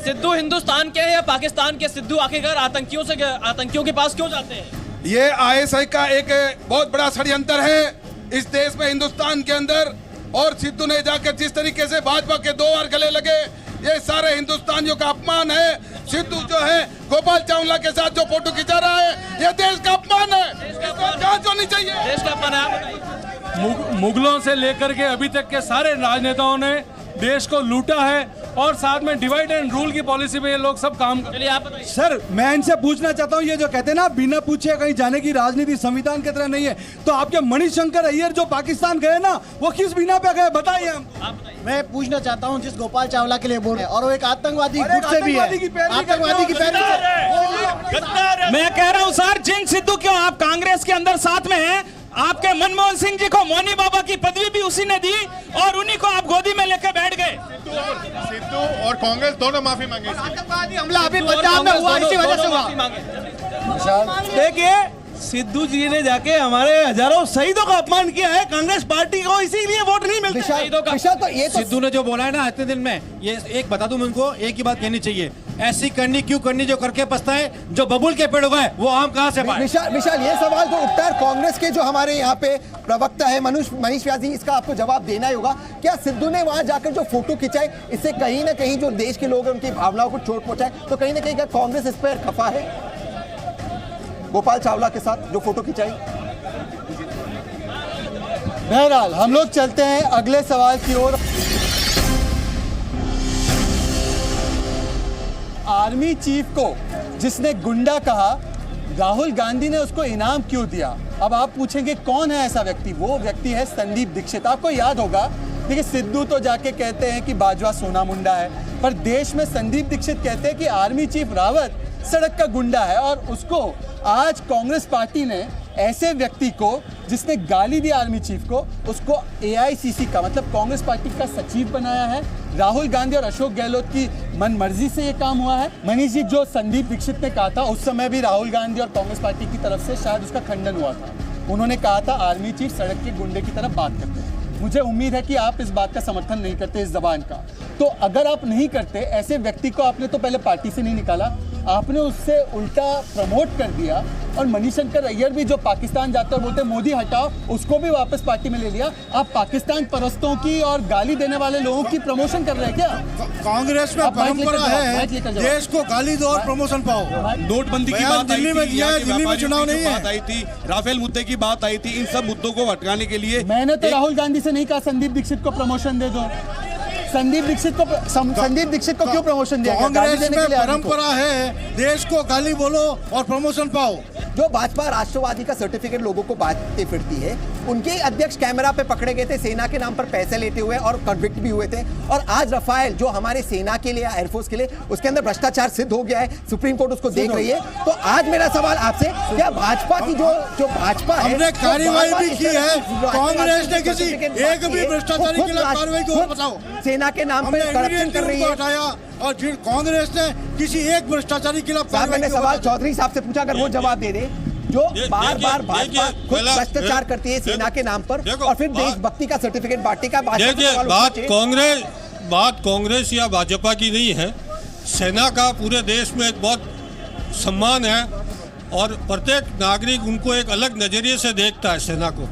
Speaker 11: सिद्धू हिंदुस्तान के हैं या पाकिस्तान के? सिद्धू आखिरकार आतंकियों के पास क्यों जाते हैं?
Speaker 22: ये आईएसआई का एक बहुत बड़ा षड्यंत्र है इस देश में, हिंदुस्तान के अंदर। और सिद्धू ने जाकर जिस तरीके से भाजपा के 2 बार गले लगे, ये सारे हिंदुस्तानियों का अपमान है। सिद्धू जो है गोपाल चावला के साथ जो फोटो खिंचा रहा है, ये देश का अपमान है, इसको जांच होनी चाहिए।
Speaker 11: देश का अपमान है।
Speaker 15: मुगलों से लेकर के अभी तक के सारे राजनेताओं ने देश को लूटा है और साथ में डिवाइड एंड रूल की पॉलिसी पे ये लोग सब काम
Speaker 11: चलिए आप बताइए।
Speaker 17: सर, मैं इनसे पूछना चाहता हूँ, ये जो कहते हैं ना बिना पूछे कहीं जाने की राजनीति संविधान की तरह नहीं है, तो आपके मणिशंकर अय्यर जो पाकिस्तान गए ना, वो किस बिना पे गए बताइए हम।
Speaker 14: मैं पूछना चाहता हूँ, जिस गोपाल चावला के लिए बोल रहे हैं और वो एक आतंकवादी गुट से भी है, आतंकवादी की पैरवी से।
Speaker 18: मैं कह रहा हूँ सर, जिन सिद्धू क्यों आप कांग्रेस के अंदर साथ में हैं, आपके मनमोहन सिंह जी को मौनी बाबा की पदवी भी उसी ने दी और उन्हीं को आप गोदी में लेकर बैठ गए।
Speaker 23: सिद्धू और कांग्रेस दोनों माफी मांगे।
Speaker 14: आतंकवादी हमला अभी पंजाब में हुआ, इसी वजह से हुआ।
Speaker 17: देखिए, सिद्धू जी ने जाके हमारे हजारों शहीदों का अपमान किया है, कांग्रेस पार्टी को इसीलिए वोट नहीं मिलते।
Speaker 9: सिद्धू ने जो बोला है ना इतने दिन में, ये एक बता दूं उनको, एक ही बात कहनी चाहिए, ऐसी करनी क्यों करनी जो करके पछताए, जो बबुल के पेड़ उगाए वो आम कहां से पाए।
Speaker 6: विशाल, ये सवाल तो उठता है, कांग्रेस के जो हमारे यहाँ पे प्रवक्ता है मनीष व्यास जी, इसका आपको जवाब देना ही होगा। क्या सिद्धू ने वहां जाकर जो फोटो खिंचाए, इससे कहीं ना कहीं जो देश के लोग हैं उनकी भावनाओं को चोट पहुंचाए, तो कहीं ना कहीं क्या कांग्रेस इस पर खफा है? गोपाल चावला के साथ जो फोटो खिंचाई।
Speaker 5: बहरहाल हम लोग चलते हैं अगले सवाल की ओर। आर्मी चीफ को जिसने गुंडा कहा, राहुल गांधी ने उसको इनाम क्यों दिया? अब आप पूछेंगे कौन है ऐसा व्यक्ति? वो व्यक्ति है संदीप दीक्षित। आपको याद होगा, देखिए सिद्धू तो जाके कहते हैं कि बाजवा सोना मुंडा है, पर देश में संदीप दीक्षित कहते हैं कि आर्मी चीफ रावत सड़क का गुंडा है। और उसको आज कांग्रेस पार्टी ने ऐसे व्यक्ति को जिसने गाली दी आर्मी चीफ को, उसको एआईसीसी का मतलब कांग्रेस पार्टी का सचिव बनाया है। राहुल गांधी और अशोक गहलोत की मनमर्जी से ये काम हुआ है। मनीष जी, जो संदीप दीक्षित ने कहा था, उस समय भी राहुल गांधी और कांग्रेस पार्टी की तरफ से शायद उसका खंडन हुआ था। उन्होंने कहा था आर्मी चीफ सड़क के गुंडे की तरफ बात करते हैं। मुझे उम्मीद है कि आप इस बात का समर्थन नहीं करते, इस जबान का। तो अगर आप नहीं करते, ऐसे व्यक्ति को आपने तो पहले पार्टी से नहीं निकाला, आपने उससे उल्टा प्रमोट कर दिया। और मणिशंकर अय्यर भी जो पाकिस्तान जाते और बोलते मोदी हटाओ, उसको भी वापस पार्टी में ले लिया। आप पाकिस्तान परस्तों की और गाली देने वाले लोगों की प्रमोशन कर रहे हैं क्या?
Speaker 8: कांग्रेस में परंपरा है देश को गाली दो और प्रमोशन पाओ।
Speaker 7: नोटबंदी की बात
Speaker 8: दिल्ली में किया है, दिल्ली में चुनाव नहीं है,
Speaker 7: आई थी राफेल मुद्दे की बात आई थी। इन सब मुद्दों को हटकाने के लिए
Speaker 5: मैंने तो राहुल गांधी से नहीं कहा संदीप दीक्षित को प्रमोशन दे दो। संदीप दीक्षित को क्यों प्रमोशन दिया?
Speaker 8: कांग्रेस में परंपरा है देश को गाली बोलो और प्रमोशन पाओ।
Speaker 6: जो भाजपा राष्ट्रवादी का सर्टिफिकेट लोगों को बांटते फिरती है, उनके अध्यक्ष कैमरा पे पकड़े गए थे सेना के नाम पर पैसे लेते हुए और कन्विक्ट भी हुए थे। और आज रफाल जो हमारे सेना के लिए, एयरफोर्स के लिए, उसके अंदर भ्रष्टाचार सिद्ध हो गया है, सुप्रीम कोर्ट उसको देख रही है। तो आज मेरा सवाल आपसे, क्या भाजपा की जो भाजपा है,
Speaker 8: हमने कार्रवाई भी की है, कांग्रेस ने किसी एक भी भ्रष्टाचारी के खिलाफ कार्रवाई को बताओ।
Speaker 6: सेना के नाम पर करप्शन कर रही है
Speaker 8: और कांग्रेस ने किसी एक भ्रष्टाचारी के खिलाफ।
Speaker 6: मैंने सवाल चौधरी साहब से पूछा, अगर वो जवाब दे दे, जो बार बार भाजपा खुद भ्रष्टाचार करती है सेना के नाम पर और फिर देशभक्ति का सर्टिफिकेट बांटने का।
Speaker 10: बात कांग्रेस या भाजपा की नहीं है, सेना का पूरे देश में एक बहुत सम्मान है और प्रत्येक नागरिक उनको एक अलग नजरिए से देखता है सेना को।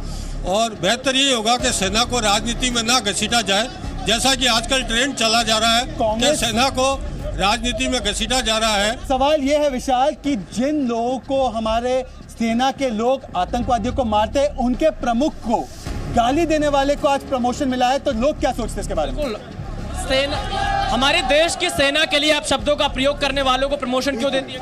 Speaker 10: और बेहतर ये होगा कि सेना को राजनीति में ना घसीटा जाए, जैसा कि आजकल ट्रेंड चला जा रहा है कि सेना को राजनीति में घसीटा जा रहा है।
Speaker 5: सवाल ये है विशाल कि जिन लोगों को हमारे सेना के लोग आतंकवादियों को मारते हैं, उनके प्रमुख को गाली देने वाले को आज प्रमोशन मिला है, तो लोग क्या सोचते हैं इसके बारे में?
Speaker 11: सेना, हमारे देश की सेना के लिए आप शब्दों का प्रयोग करने वालों को प्रमोशन क्यों देती है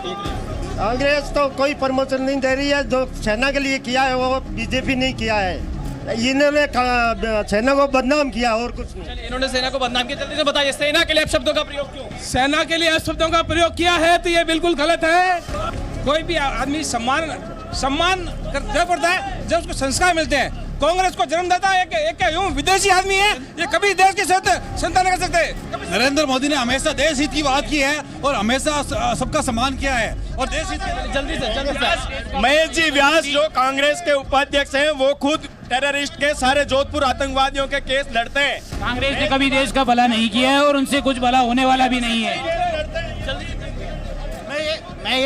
Speaker 1: कांग्रेस? तो कोई प्रमोशन नहीं दे रही है। जो सेना के लिए किया है वो बीजेपी नहीं किया है। इन्होंने सेना को बदनाम किया और कुछ नहीं।
Speaker 11: इन्होंने सेना को बदनाम किया। जल्दी से बताइए, सेना के लिए आप शब्दों का प्रयोग क्यों?
Speaker 13: सेना के लिए शब्दों का प्रयोग किया है तो ये बिल्कुल गलत है। कोई भी आदमी सम्मान करना पड़ता है जब उसको संस्कार मिलते हैं। कांग्रेस को जन्मदाता एक यूं विदेशी आदमी है, ये कभी देश की संता नहीं कर सकते।
Speaker 17: नरेंद्र मोदी ने हमेशा देश हित की बात की है और हमेशा सबका सम्मान किया है और देश हित के
Speaker 11: जल्दी से
Speaker 18: महेश जी व्यास जो कांग्रेस के उपाध्यक्ष हैं वो खुद टेररिस्ट के सारे जोधपुर आतंकवादियों के केस लड़ते हैं।
Speaker 16: कांग्रेस ने कभी देश का भला नहीं किया है और उनसे कुछ भला होने वाला भी नहीं है।
Speaker 19: मैं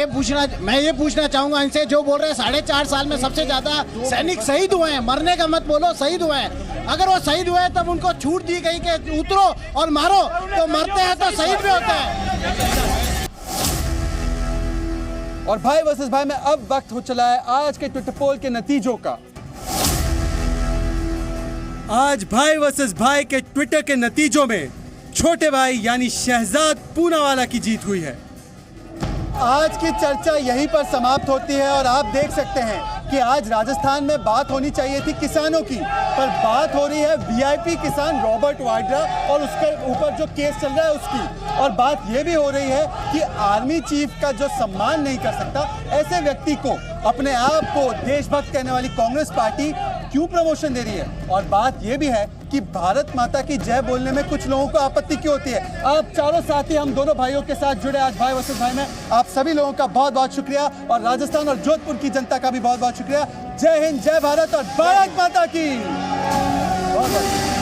Speaker 19: ये पूछना चाहूंगा इनसे, जो बोल रहे हैं 4.5 साल में सबसे ज्यादा सैनिक शहीद हुए हैं। मरने का मत बोलो, शहीद हुए हैं। अगर वो शहीद हुए तब उनको छूट दी गई कि उतरो और मारो, तो मरते हैं तो शहीद भी होते हैं।
Speaker 5: और भाई वर्सेस भाई में अब वक्त हो चला है आज के ट्विटर पोल के नतीजों का। आज भाई वर्सेस भाई के ट्विटर के नतीजों में छोटे भाई यानी शहजाद पूनावाला की जीत हुई है। आज की चर्चा यहीं पर समाप्त होती है और आप देख सकते हैं कि आज राजस्थान में बात होनी चाहिए थी किसानों की, पर बात हो रही है वीआईपी किसान रॉबर्ट वाड्रा और उसके ऊपर जो केस चल रहा है उसकी। और बात यह भी हो रही है कि आर्मी चीफ का जो सम्मान नहीं कर सकता, ऐसे व्यक्ति को अपने आप को देशभक्त कहने वाली कांग्रेस पार्टी क्यों प्रमोशन दे रही है। और बात यह भी है कि भारत माता की जय बोलने में कुछ लोगों को आपत्ति क्यों होती है। आप चारों साथी हम दोनों भाइयों के साथ जुड़े आज भाई वर्सेस भाई में, आप सभी लोगों का बहुत बहुत शुक्रिया और राजस्थान और जोधपुर की जनता का भी बहुत बहुत शुक्रिया। जय हिंद, जय भारत और भारत माता की। बहुत बहुत